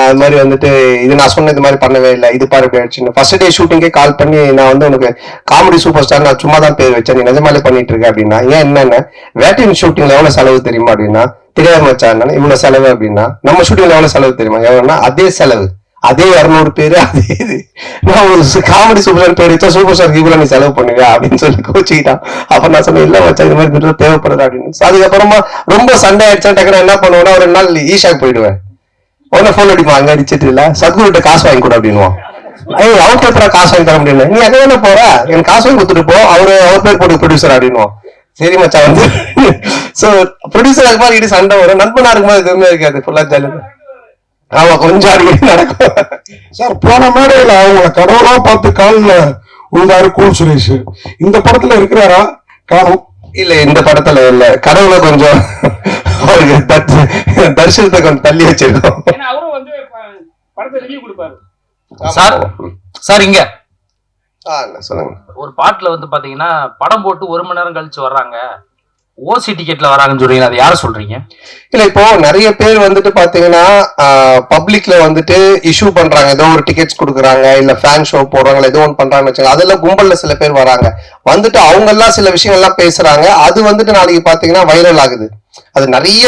அது மாதிரி வந்துட்டு இது நான் சொன்ன இது மாதிரி பண்ணவே இல்லை, இது பாரு இப்படி ஆயிடுச்சுன்னு. ஃபர்ஸ்ட் டே ஷூட்டிங்கே கால் பண்ணி நான் வந்து உனக்கு காமெடி சூப்பர் ஸ்டார் நான் சும்மா தான் பேர் வச்சேன், நீ நிஜமாலே பண்ணிட்டு இருக்க அப்படின்னா. ஏன் என்னென்ன வேட்டையின் ஷூட்டிங்ல எவ்வளவு செலவு தெரியுமா அப்படின்னா, தெரியாம வச்சான் இவ்வளவு செலவு அப்படின்னா. நம்ம ஷூட்டிங்ல எவ்வளவு செலவு தெரியுமா, எவ்வளவுன்னா அதே செலவு, அதே 200 பேரு, அதே இது. நான் ஒரு காமெடி சூப்பர் ஸ்டார் பேர் வச்சா சூப்பர் ஸ்டார் இவ்வளவு நீ செலவு பண்ணுங்க அப்படின்னு சொல்லி கோச்சிக்கிட்டான். அப்ப நான் சொன்னேன், இல்ல வச்சா இது மாதிரி தேவைப்படுது அப்படின்னு. அதுக்கப்புறமா ரொம்ப சண்டை ஆயிடுச்சா டக்குனு என்ன பண்ணுவேன்னா, ஒரு 2 நாள் ஈஷாக்கு போயிடுவேன். உடனே போன் அடிப்பான், அங்க அடிச்சிட்டு இல்ல சத்குருட்ட காசு வாங்கி கூட அப்படின்வான். அவர் பேப்பரா காசு வாங்கி தர முடியல, நீ எங்க தானே போற, எனக்கு காசு வாங்கி கொடுத்துட்டு போ, அவர் பேர் போட்டு ப்ரொடியூசர் அப்படின்வான். சரி மச்சா வந்து சோ ப்ரொடியூசர் அது மாதிரி சண்டை வரும். நண்பனா இருக்கும்போது எதுவுமே இருக்காது, ஃபுல்லா ஜாலி. ஆமா, கொஞ்சம் அடிக்கடி நடக்கும் சார். போன மேடையில அவங்கள கடவுளா பார்த்து காலில் உழுதாரு கூல் சுரேஷ். இந்த படத்துல இருக்கிறாரா? காணும். இல்ல, இந்த படத்துல இல்ல. கடவுளை கொஞ்சம் அவருக்கு தரிசனத்தை கொஞ்சம் தள்ளி வச்சிருக்கோம். அவரும் வந்து படத்தை ரிவ்யூ கொடுப்பாரு. சார் இங்க சொல்லுங்க. ஒரு பாட்டுல வந்து பாத்தீங்கன்னா படம் போட்டு 1 மணி நேரம் கழிச்சு வர்றாங்க, ஓசி டிக்கெட்ல வராங்கன்னு சொல்றீங்க, அது யார சொல்றீங்க? இல்ல, இப்போ நிறைய பேர் வந்துட்டு பாத்தீங்கன்னா பப்ளிக்ல வந்துட்டு இஷ்யூ பண்றாங்க, ஏதோ ஒரு டிக்கெட்ஸ் கொடுக்குறாங்க, இல்ல ஃபேன் ஷோ போடுறாங்க, ஏதோ ஒன்று பண்றாங்கன்னு வச்சுக்கோங்க. அதெல்லாம் கும்பல்ல சில பேர் வராங்க, வந்துட்டு அவங்க எல்லாம் சில விஷயங்கள்லாம் பேசுறாங்க. அது வந்துட்டு நாளைக்கு பாத்தீங்கன்னா வைரல் ஆகுது. அது நிறைய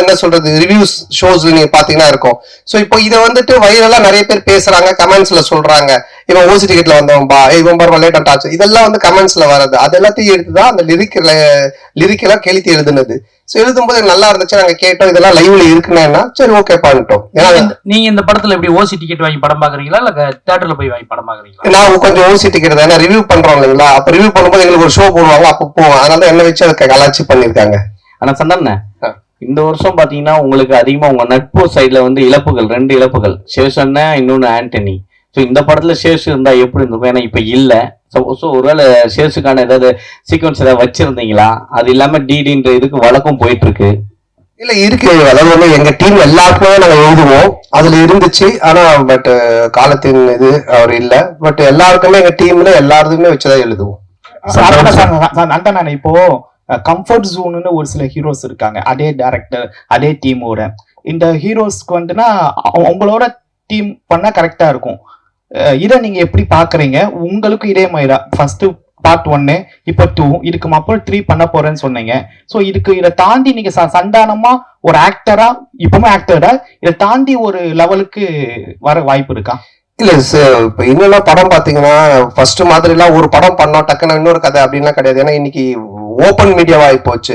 என்ன சொல்றது ரிவ்யூஸ் ஷோஸ் நீங்க பாத்தீங்கன்னா இருக்கும். சோ இப்போ இதை வந்துட்டு வைரலா நிறைய பேர் பேசுறாங்க, கமெண்ட்ஸ்ல சொல்றாங்க, இவன் ஓசி டிக்கெட்ல வந்தவன்பா, இவன் பாரு லேட் ஆச்சு, இதெல்லாம் வந்து கமெண்ட்ஸ்ல வர்றது. அது எல்லாத்தையும் எடுத்துதான் அந்த லிரிக்கெல்லாம் கெளுத்தி எழுதுனது. ஸோ எழுதும்போது நல்லா இருந்துச்சு, நாங்க கேட்டோம் இதெல்லாம் லைவ்ல இருக்குன்னா சரி ஓகே பண்ணிட்டோம். ஏன்னா நீங்க இந்த படத்துல எப்படி ஓசி டிக்கெட் வாங்கி படம் பாக்குறீங்களா இல்ல தியேட்டர்ல போய் வாங்கி படம் பாக்குறீங்களா? நான் கொஞ்சம் ஓசி டிக்கெட் தான், ரிவ்யூ பண்றோம் இல்லைங்களா, அப்ப ரிவ்யூ பண்ணும்போது எங்களுக்கு ஒரு ஷோ போடுவாங்க, அப்போ போவோம். அதனால என்ன வச்சு அதை கலாச்சி பண்ணிருக்காங்க. ஆனா சந்தான, இந்த வருஷம் பாத்தீங்கன்னா உங்களுக்கு அதிகமா உங்க நட்பு சைட்ல வந்து இழப்புகள், 2 இழப்புகள், சேஷன் இன்னொன்னு ஆண்டனி. ஸோ இந்த படத்துல சேஷு இருந்தா எப்படி இருந்திருக்கும்? ஏன்னா இப்ப இல்ல. ஸோ ஒருவேளை சேஷுக்கான ஏதாவது சீக்வன்ஸ் ஏதாவது வச்சிருந்தீங்களா? அது இல்லாம டிடின்ற இதுக்கு வழக்கம் போயிட்டு இருக்கு. இல்ல இருக்கு, அதாவது வந்து எங்க டீம் எல்லாருக்குமே நாங்க எழுதுவோம், அதுல இருந்துச்சு. ஆனா பட் காலத்தின் இது அவர் இல்ல. பட் எல்லாருக்குமே எங்க டீம்ல எல்லாருமே வச்சுதான் எழுதுவோம். அண்ணா இப்போ கம்ஃபர்ட் ஜோன்னு ஒரு சில ஹீரோஸ் இருக்காங்க, அதே டைரக்டர் அதே டீமோட. இந்த ஹீரோஸ்க்கு வந்துன்னா உங்களோட டீம் பண்ணா கரெக்டா இருக்கும். இதை நீங்க எப்படி பாக்குறீங்க? உங்களுக்கு இதே மாதிரிதான் ஃபர்ஸ்ட் பார்ட் 1, இப்போ 2, இதுக்கு அப்புறம் 3 பண்ண போறேன்னு சொன்னீங்க. ஸோ இதை தாண்டி நீங்க சந்தானமா ஒரு ஆக்டரா, இப்பவுமே ஆக்டரா, இதை தாண்டி ஒரு லெவலுக்கு வர வாய்ப்பு இருக்கா? இல்ல சார், இப்ப இன்னொன்னு படம் பாத்தீங்கன்னா ஃபர்ஸ்ட் மாதிரி எல்லாம் ஒரு படம் பண்ணோம் டக்குன்னு இன்னொரு கதை அப்படின்லாம் கிடையாது. ஏன்னா இன்னைக்கு ஓப்பன் மீடியாவா போச்சு.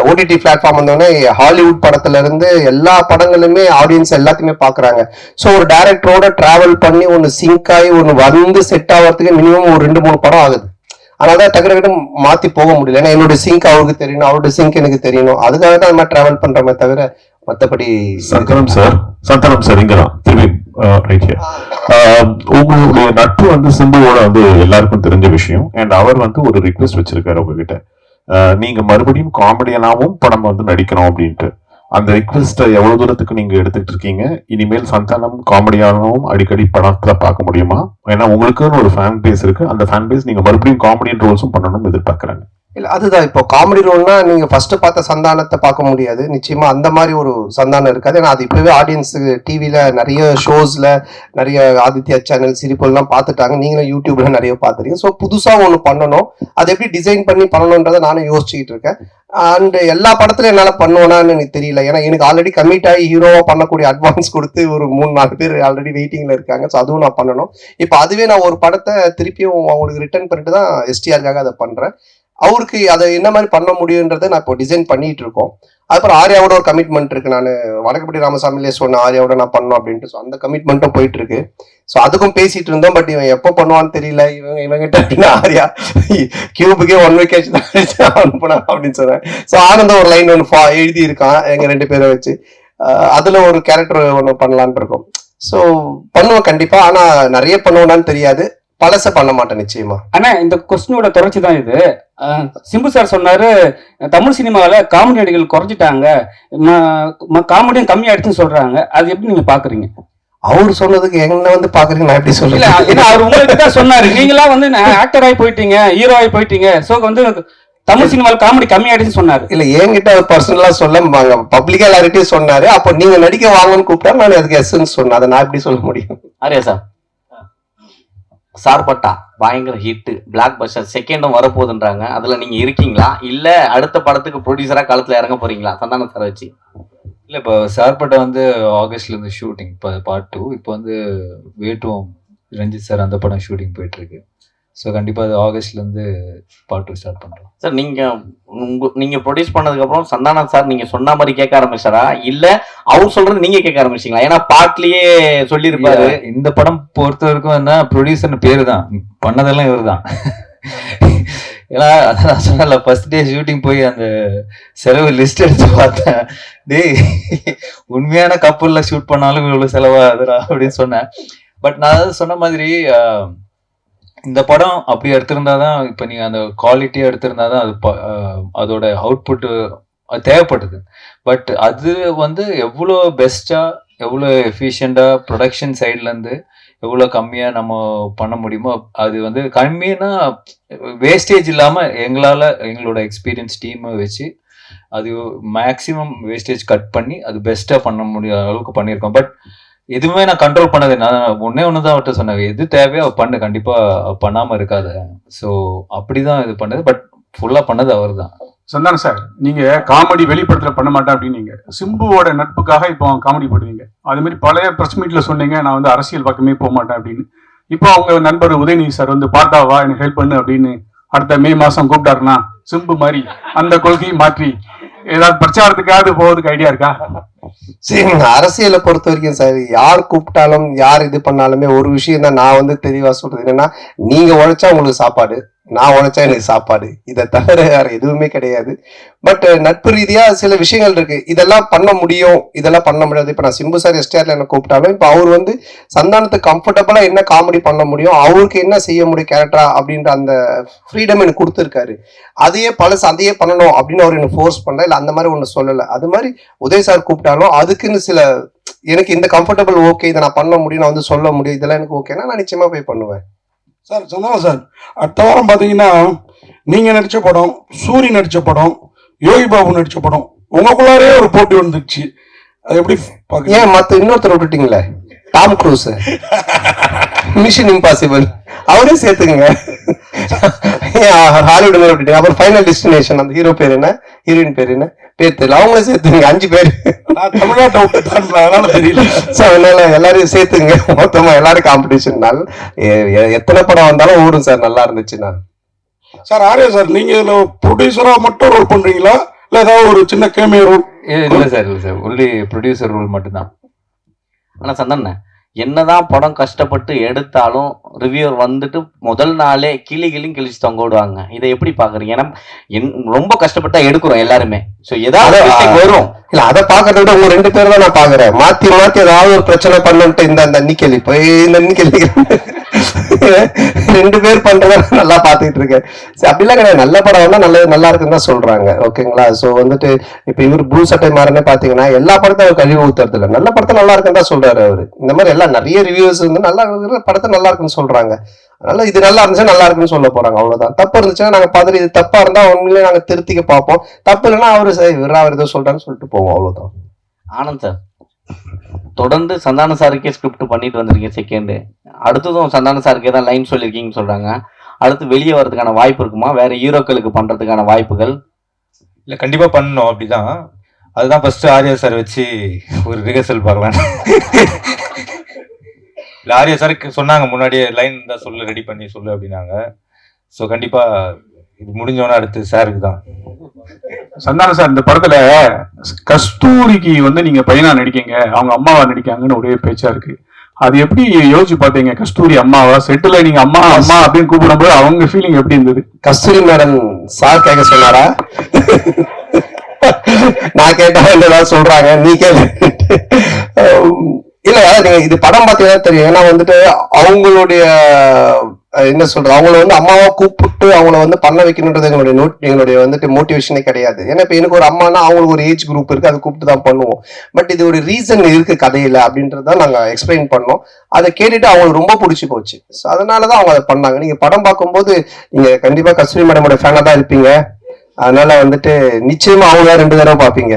ஓடிடி பிளாட்ஃபார்ம் வந்தோடனே ஹாலிவுட் படத்துல இருந்து எல்லா படங்களுமே ஆடியன்ஸ் எல்லாத்தையுமே பாக்குறாங்க. ஸோ ஒரு டைரக்டரோட டிராவல் பண்ணி ஒன்னு சிங்க் ஆகி ஒன்னு வந்து செட் ஆகிறதுக்கு மினிமம் ஒரு 2-3 படம் ஆகுது. அதனாலதான் டக்கு மாத்தி போக முடியல. ஏன்னா என்னோட சிங்க் அவருக்கு தெரியணும், அவரோட சிங்க் எனக்கு தெரியணும். அதுக்காக தான் அது மாதிரி டிராவல் பண்றமே தவிர மற்றபடி. சந்தானம் சார் இங்கதான் திரும்பி ரைட் ஹியர். உங்களுடைய நட்பு வந்து சிம்புவோட வந்து எல்லாருக்கும் தெரிஞ்ச விஷயம். அண்ட் அவர் வந்து ஒரு ரிக்வெஸ்ட் வச்சிருக்காரு உங்ககிட்ட, நீங்க மறுபடியும் காமெடியனாவும் படம் வந்து நடிக்கணும் அப்படின்ட்டு. அந்த ரிக்வெஸ்ட் எவ்வளவு தூரத்துக்கு நீங்க எடுத்துட்டு இருக்கீங்க? இனிமேல் சந்தானம் காமெடியானவும் அடிக்கடி படத்துல பார்க்க முடியுமா? ஏன்னா உங்களுக்குன்னு ஒரு ஃபேன் பேஸ் இருக்கு, அந்த ஃபேன் பேஸ் நீங்க மறுபடியும் காமெடியன் ரோல்ஸும் பண்ணணும்னு எதிர்பார்க்கறாங்க. இல்ல அதுதான், இப்போ காமெடி ரோல்னா நீங்க ஃபர்ஸ்ட் பார்த்த சந்தானத்தை பார்க்க முடியாது நிச்சயமா. அந்த மாதிரி ஒரு சந்தானம் இருக்காது. ஏன்னா அது இப்பவே ஆடியன்ஸ் டிவில நிறைய ஷோஸ்ல நிறைய ஆதித்யா சேனல் சிரிப்பெல்லாம் பார்த்துட்டாங்க, நீங்களும் யூடியூப்ல நிறைய பார்த்துருக்கீங்க. ஸோ புதுசா ஒன்று பண்ணணும், அதை எப்படி டிசைன் பண்ணி பண்ணணுன்றதை நானும் யோசிச்சுக்கிட்டு இருக்கேன். அண்ட் எல்லா படத்துலையும் என்னால பண்ணுவேனான்னு எனக்கு தெரியல. ஏன்னா எனக்கு ஆல்ரெடி கமிட் ஆகி ஹீரோவா பண்ணக்கூடிய அட்வான்ஸ் கொடுத்து ஒரு 3-4 பேர் ஆல்ரெடி வெயிட்டிங்ல இருக்காங்க. ஸோ அதுவும் நான் பண்ணணும். இப்போ அதுவே நான் ஒரு படத்தை திருப்பியும் அவங்களுக்கு ரிட்டர்ன் பண்ணிட்டு தான் எஸ்டிஆருக்காக அதை பண்றேன். அவருக்கு அதை என்ன மாதிரி பண்ண முடியுன்றதை நான் இப்போ டிசைன் பண்ணிட்டு இருக்கோம். அதுக்கப்புறம் ஆர்யாவோட ஒரு கமிட்மெண்ட் இருக்கு. நான் வடக்குப்பட்டி ராமசாமிலே சொன்னேன் ஆர்யாவோட நான் பண்ணோம் அப்படின்ட்டு. ஸோ அந்த கமிட்மெண்ட்டும் போயிட்டு இருக்கு. ஸோ அதுக்கும் பேசிட்டு இருந்தோம். பட் இவன் எப்போ பண்ணுவான்னு தெரியல. இவங்கிட்ட அப்படின்னா ஆர்யா கியூபுக்கே 1 week தான் அனுப்புனா அப்படின்னு சொன்னேன். ஸோ ஆனந்த ஒரு லைன் ஒன்று எழுதி இருக்கான் எங்க 2 பேரை வச்சு. அதுல ஒரு கேரக்டர் ஒன்று பண்ணலான் இருக்கோம். ஸோ பண்ணுவேன் கண்டிப்பா. ஆனா நிறைய பண்ணுவேனான்னு தெரியாது, பழச பண்ண மாட்டேன் நிச்சயமா. ஆனா இந்த கொஸ்டினோட தொடர்ச்சி தான் இது. சிம்பு சார் சொன்னாரு தமிழ் சினிமாவில காமெடி நடிகர்கள் குறைஞ்சிட்டாங்க, காமெடியும் கம்மியாயிடுச்சுன்னு சொல்றாங்க. அது எப்படி நீங்க பாக்குறீங்க? அவர் சொன்னதுக்கு என்ன வந்து பாக்குறீங்க, நான் எப்படி சொல்ல? ஏன்னா அவர் உங்களுக்கு தான் சொன்னாரு, நீங்களா வந்து ஆக்டர் ஆகி போயிட்டீங்க, ஹீரோ ஆகி போயிட்டீங்க, சோ வந்து தமிழ் சினிமாவில் காமெடி கம்மியாயிடுச்சுன்னு சொன்னாரு. இல்ல என்கிட்ட அவர் பர்சனலா சொல்ல பப்ளிக்கா எல்லார்கிட்டையும் சொன்னாரு. அப்போ நீங்க நடிக்க வாங்கன்னு கூப்பிட்டா நான் அதுக்கு எஸ்ன்னு சொன்னேன். அதை நான் எப்படி சொல்ல முடியும்? ஆரியா சார், சார்பட்டா பயங்கர ஹிட், பிளாக் பஸ்டர், செகண்டும் வரப்போகுதுன்றாங்க. அதுல நீங்க இருக்கீங்களா இல்ல அடுத்த படத்துக்கு ப்ரொடியூசரா களத்துல இறங்க போறீங்களா சந்தானம் சார் வச்சு? இல்ல இப்போ சார்பட்டா வந்து ஆகஸ்ட்ல இருந்து ஷூட்டிங், இப்போ பார்ட் 2. இப்போ வந்து வேட்டுவோம் ரஞ்சித் சார் அந்த படம் ஷூட்டிங் போயிட்டு இருக்கு. ஸோ கண்டிப்பா அது ஆகஸ்ட்ல இருந்து பார்ட் 2 ஸ்டார்ட் பண்றோம். சார் நீங்க ப்ரொடியூஸ் பண்ணதுக்கு அப்புறம் சந்தானம் சார் நீங்க சொன்ன மாதிரி கேட்க ஆரம்பிச்சாரா இல்ல அவர் சொல்றது நீங்க கேட்க ஆரம்பிச்சீங்களா? ஏன்னா பாட்லயே சொல்லியிருப்பாரு. இந்த படம் பொறுத்த வரைக்கும் என்ன, ப்ரொடியூசர் பேரு தான், பண்ணதெல்லாம் இவர் தான். ஏன்னா அதான் சொன்னல, ஃபர்ஸ்ட் டே ஷூட்டிங் போய் அந்த செலவு லிஸ்ட் எடுத்து பார்த்தேன். டேய் உண்மையான கப்பல்ல ஷூட் பண்ணாலும் இவ்வளவு செலவாகுதுடா அப்படின்னு சொன்னேன். பட் நான் சொன்ன மாதிரி இந்த படம் அப்படி எடுத்திருந்தாதான், இப்போ நீங்க அந்த குவாலிட்டியா எடுத்திருந்தாதான் அது அதோட அவுட்புட் தேவைப்படுது. பட் அது வந்து எவ்வளோ பெஸ்டா, எவ்வளோ எஃபிஷியண்டா ப்ரொடக்ஷன் சைட்ல இருந்து எவ்வளோ கம்மியா நம்ம பண்ண முடியுமோ, அது வந்து கம்மியா வேஸ்டேஜ் இல்லாம எங்களோட எக்ஸ்பீரியன்ஸ் டீமை வச்சு அது மேக்சிமம் வேஸ்டேஜ் கட் பண்ணி அது பெஸ்டா பண்ண முடிய அளவுக்கு பண்ணியிருக்கோம். பட் எதுவுமே நான் கண்ட்ரோல் பண்ணது, நான் ஒண்ணுதான் அவர்கிட்ட சொன்னேன், எது தேவையோ பண்ணு, கண்டிப்பா பண்ணாம இருக்காத. ஸோ அப்படிதான் இது பண்ணது. பட் ஃபுல்லா பண்ணது அவர் தான். சந்தானம் சார், நீங்க காமெடி வெளிப்படத்துல பண்ண மாட்டேன் அப்படின்னீங்க, சிம்புவோட நட்புக்காக இப்போ காமெடி பண்ணுவீங்க. அது மாதிரி பழைய பிரஸ் மீட்ல சொன்னீங்க நான் வந்து அரசியல் பக்கமே போக மாட்டேன் அப்படின்னு. இப்போ அவங்க நண்பர் உதயநிதி சார் வந்து பார்த்தாவா எனக்கு ஹெல்ப் பண்ணு அப்படின்னு அடுத்த மே மாசம் கூப்பிட்டாருன்னா சிம்பு மாதிரி அந்த கொள்கையை மாற்றி ஏதாவது பிரச்சாரத்துக்காவது போவதுக்கு ஐடியா இருக்கா? சரி, அரசியலை பொறுத்த வரைக்கும் சார், யார் கூப்பிட்டாலும் யார் இது பண்ணாலுமே ஒரு விஷயம் தான் நான் வந்து தெளிவா சொல்றது என்னன்னா, நீங்க உழைச்சா உங்களுக்கு சாப்பாடு, நான் உழைச்சா எனக்கு சாப்பாடு, இதை தவிர வேற எதுவுமே கிடையாது. பட் நட்பு ரீதியா சில விஷயங்கள் இருக்கு, இதெல்லாம் பண்ண முடியும், இதெல்லாம் பண்ண முடியாது. இப்ப நான் சிம்பு சார் எஸ்டிஆர்ல என்ன கூப்பிட்டாலும் இப்ப அவர் வந்து சந்தானத்துக்கு கம்ஃபர்டபுளா என்ன காமெடி பண்ண முடியும், அவருக்கு என்ன செய்ய முடியும் கேரக்டரா அப்படின்ற அந்த ஃப்ரீடம் எனக்கு கொடுத்துருக்காரு. அதையே அதையே பண்ணணும் அப்படின்னு அவர் எனக்கு ஃபோர்ஸ் பண்ணல, இல்லை அந்த மாதிரி ஒன்று சொல்லலை. அது மாதிரி உதய் சார் கூப்பிட்டாலும் அதுக்குன்னு சில எனக்கு இந்த கம்ஃபர்டபுள் ஓகே, இதை நான் பண்ண முடியும், நான் வந்து சொல்ல முடியும், இதெல்லாம் எனக்கு ஓகேன்னா நான் நிச்சயமா போய் பண்ணுவேன். சார் சந்தானம் சார், அடுத்த வாரம் பார்த்தீங்கன்னா நீங்கள் நடித்த படம், சூரி நடித்த படம், யோகி பாபு நடித்த படம், உங்களுக்குள்ளாரே ஒரு போட்டி வந்துடுச்சு. அது எப்படி பார்க்க? ஏன் மற்ற இன்னொருத்தர் விட்டுட்டீங்களே, டாம் க்ரூஸ், மிஷன் இம்பாசிபிள், அவரே சேர்த்துக்குங்க. ஹாலிவுட் விட்டுட்டீங்க. அப்புறம் ஃபைனல் டெஸ்டினேஷன், அந்த ஹீரோ பேர் என்ன, ஹீரோயின் பேர் என்ன, பேர் தெரியல, அவங்களே சேர்த்துங்க. 5 பேர் தமிழ்நாட்டை விட்டு அதனால தெரியல. ஸோ அதனால எல்லாரையும் சேர்த்துங்க, மொத்தமா எல்லாரும் காம்படிஷன்னால எத்தனை படம் வந்தாலும் ஓடும் சார், நல்லா இருந்துச்சுன்னா. சார் ஆர்யா சார், நீங்க இதுல ப்ரொடியூசரா மட்டும் ரோல் பண்றீங்களா, இல்ல ஏதாவது ஒரு சின்ன கேமியோ ரோல்? இல்லை சார் ஒன்லி ப்ரொடியூசர் ரோல் மட்டும்தான். ஆனா சந்தானே, என்னதான் படம் கஷ்டப்பட்டு எடுத்தாலும் ரிவ்யூவர் வந்துட்டு முதல் நாளே கிழிச்சு தொங்க விடுவாங்க. இதை எப்படி பாக்குறீங்க? ஏன்னா ரொம்ப கஷ்டப்பட்டா எடுக்கிறோம் எல்லாருமே. சோ ஏதாவது வரும் இல்ல, அதை பாக்குறத விட உங்க 2 பேர் தான் நான் பாக்குறேன். மாத்தி ஏதாவது ஒரு பிரச்சனை பண்ணிட்டு இந்த அன்னிக்கேள்வி போய் இந்த அன்னிக்கேள்வி 2 பேர் பண்றத நல்லா பாத்துக்கிட்டு இருக்கேன். அப்படிலாம் கிடையாது, நல்ல படம் வந்தா நல்லா இருக்குன்னு தான் சொல்றாங்க. ஓகேங்களா? சோ வந்துட்டு இப்ப இவர் ப்ளூ சட்டை மாறனே பாத்தீங்கன்னா எல்லா படத்தையும் அவர் கழிவு ஊத்துறது இல்லை, நல்ல படத்தை நல்லா இருக்குன்னு தான் சொல்றாரு அவரு. இந்த மாதிரி எல்லாம் நிறைய ரிவ்யூஸ் வந்து நல்லா இருக்கிற படத்தை நல்லா இருக்குன்னு சொல்றாங்க. அதனால இது நல்லா இருந்துச்சுன்னா நல்லா இருக்குன்னு சொல்ல போறாங்க, அவ்வளவுதான். தப்பு இருந்துச்சுன்னா நாங்க பார்த்துட்டு இது தப்பா இருந்தா உண்மையிலே நாங்க திருத்திக்க பார்ப்போம். தப்பு இல்லைன்னா அவரு அவர் ஏதோ சொல்றான்னு சொல்லிட்டு போவோம், அவ்வளவுதான். ஆனந்த் சார், தொடர்ந்து சந்தான சாருக்கே ஸ்கிரிப்ட் பண்ணிட்டு வந்திருக்கீங்க செகண்ட், அடுத்ததும் சந்தான சாருக்கே தான் லைன் சொல்லியிருக்கீங்கன்னு சொல்றாங்க. அடுத்து வெளியே வர்றதுக்கான வாய்ப்பு இருக்குமா? வேற ஹீரோக்களுக்கு பண்றதுக்கான வாய்ப்புகள்? இல்லை, கண்டிப்பா பண்ணணும். அப்படிதான், அதுதான் ஃபர்ஸ்ட் ஆர்யா சார் வச்சு ஒரு ரிஹர்சல் பார்க்கலாம். இல்லை, ஆர்யா சாருக்கு சொன்னாங்க முன்னாடியே, லைன் தான் சொல்லு, ரெடி பண்ணி சொல்லு அப்படின்னாங்க. ஸோ கண்டிப்பா இது முடிஞ்சோன்னா அடுத்து சாருக்கு தான். சந்தானம் சார், இந்த படத்துல கஸ்தூரிக்கு வந்து நீங்க பையனா நடிக்கீங்க, அவங்க அம்மாவா நடிக்காங்கன்னு ஒரே பேச்சா இருக்கு. அது எப்படி யோசிச்சு பார்த்தீங்க? கஸ்தூரி அம்மாவா? செட்டில் நீங்க அம்மா அம்மா அப்படின்னு கூப்பிடும்போது அவங்க ஃபீலிங் எப்படி இருந்தது? கஸ்தூரி மேடம் சார் கேட்க சொன்னாரா? நான் கேட்டா ஏதாவது சொல்றாங்க, நீ கேளு. இல்ல, நீங்க இது படம் பார்த்தீங்கன்னா தெரியும். ஏன்னா வந்துட்டு அவங்களுடைய என்ன சொல்றது, அவங்கள வந்து அம்மாவா கூப்பிட்டு அவங்கள வந்து பண்ண வைக்கணுன்றது எங்களுடைய வந்துட்டு மோட்டிவேஷனே கிடையாது. ஏன்னா இப்ப எனக்கு ஒரு அம்மானா அவங்களுக்கு ஒரு ஏஜ் குரூப் இருக்கு, அதை கூப்பிட்டு தான் பண்ணுவோம். பட் இது ஒரு ரீசன் இருக்கு கதையில அப்படின்றத நாங்க எக்ஸ்பிளைன் பண்ணோம். அதை கேட்டுட்டு அவங்களுக்கு ரொம்ப பிடிச்சி போச்சு. ஸோ அதனாலதான் அவங்க அதை பண்ணாங்க. நீங்க படம் பார்க்கும்போது நீங்க கண்டிப்பா கஸ்தூரி மேடமோட ஃபேனா தான் இருப்பீங்க. அதனால வந்துட்டு நிச்சயமா அவங்க 2 தடவை பார்ப்பீங்க.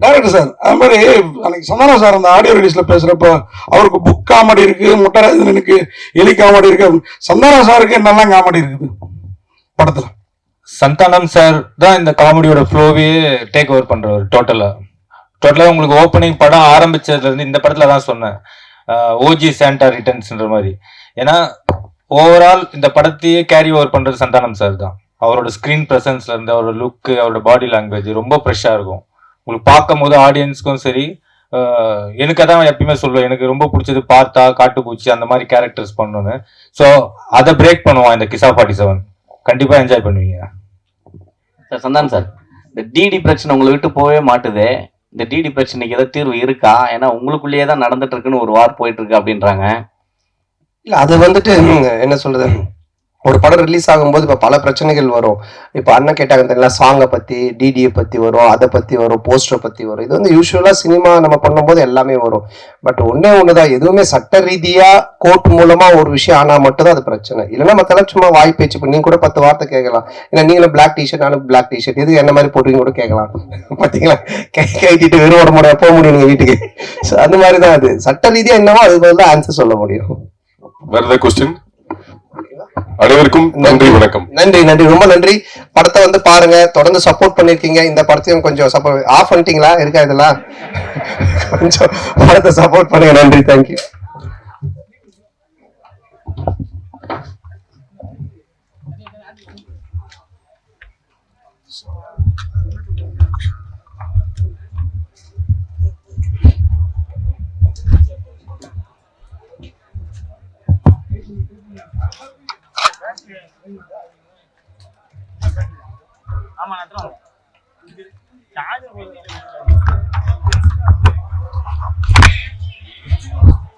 டைரக்டர் சார், அது மாதிரி அன்னைக்கு சந்தானம் சார் அந்த ஆடியோ ரிலீஸ்ல பேசுறப்ப அவருக்கு புக் காமெடி இருக்கு, முட்டராஜனுக்கு எலி காமெடி இருக்கு. சந்தானம் சாருக்கு என்னெல்லாம் காமெடி இருக்குது படத்துல? சந்தானம் சார் தான் இந்த காமெடியோட ஃப்ளோவே டேக் ஓவர் பண்றவர். டோட்டலா உங்களுக்கு ஓப்பனிங் படம் ஆரம்பிச்சதுல இருந்து இந்த படத்துல தான் சொன்னேன், ஓஜி சாண்டா ரிட்டர்ன்ஸ்ன்ற மாதிரி. ஏன்னா ஓவரால் இந்த படத்தையே கேரி ஓவர் பண்றது சந்தானம் சார் தான். அவரோட ஸ்க்ரீன் ப்ரெசன்ஸ்ல இருந்து அவரோட லுக்கு, அவரோட பாடி லாங்குவேஜ் ரொம்ப ஃப்ரெஷ்ஷாக இருக்கும். உங்களுக்கு பார்க்கும் போது ஆடியன்ஸ்க்கும் சரி, எனக்கு அதான் எப்பயுமே சொல்லுவேன், எனக்கு ரொம்ப பிடிச்சது பார்த்தா காட்டுப்பூச்சி அந்த மாதிரி கேரக்டர்ஸ் பண்ணணும்னு. ஸோ அதை பிரேக் பண்ணுவான் இந்த கிசா 47. கண்டிப்பா என்ஜாய் பண்ணுவீங்க சார். சந்தானம் சார், இந்த டிடி பிரச்சனை உங்களை விட்டு போகவே மாட்டுது. இந்த டிடி பிரச்சனைக்கு ஏதாவது தீர்வு இருக்கா? ஏன்னா உங்களுக்குள்ளேயே தான் நடந்துட்டு இருக்குன்னு ஒரு வார் போயிட்டு இருக்கு அப்படின்றாங்க. இல்ல, அது வந்துட்டு என்ன சொல்றது, ஒரு படம் ரிலீஸ் ஆகும்போது இப்போ பல பிரச்சனைகள் வரும். இப்போ அண்ணன் கேட்டாங்க தெரியல, சாங்கை பற்றி, டிடியை பற்றி வரும், அதை பற்றி வரும், போஸ்டரை பற்றி வரும். இது வந்து யூஸ்வலாக சினிமா நம்ம பண்ணும்போது எல்லாமே வரும். பட் ஒன்று தான், எதுவுமே சட்ட ரீதியாக கோர்ட் மூலமாக ஒரு விஷயம் ஆனால் மட்டும்தான் அது பிரச்சனை. இல்லைன்னா மற்றெல்லாம் சும்மா வாய் பேச்சு பண்ணி நீங்கள் கூட 10 வார்த்தை கேட்கலாம். ஏன்னா நீங்களும் பிளாக் டிஷர்ட், நானும் பிளாக் டிஷர்ட், எது என்ன மாதிரி போட்டுவீங்க கூட கேட்கலாம். பார்த்தீங்களா, கேட்டிட்டு வெறும் ஓட முடியாது, போக முடியும் நீங்கள் வீட்டுக்கு. ஸோ அந்த மாதிரி தான் அது சட்ட ரீதியாக என்னவோ அது தான் ஆன்சர் சொல்ல முடியும். வேற ஏதாவது கொஸ்டின்? அனைவருக்கும் நன்றி, வணக்கம். நன்றி, ரொம்ப நன்றி. படத்தை வந்து பாருங்க, தொடர்ந்து சப்போர்ட் பண்ணிருக்கீங்க. இந்த படத்தையும் கொஞ்சம் சப்போர்ட் ஆஃப் பண்ணிட்டீங்களா இருக்கா, இதெல்லாம் கொஞ்சம் படத்தை சப்போர்ட் பண்ணுங்க. நன்றி, தேங்க்யூ.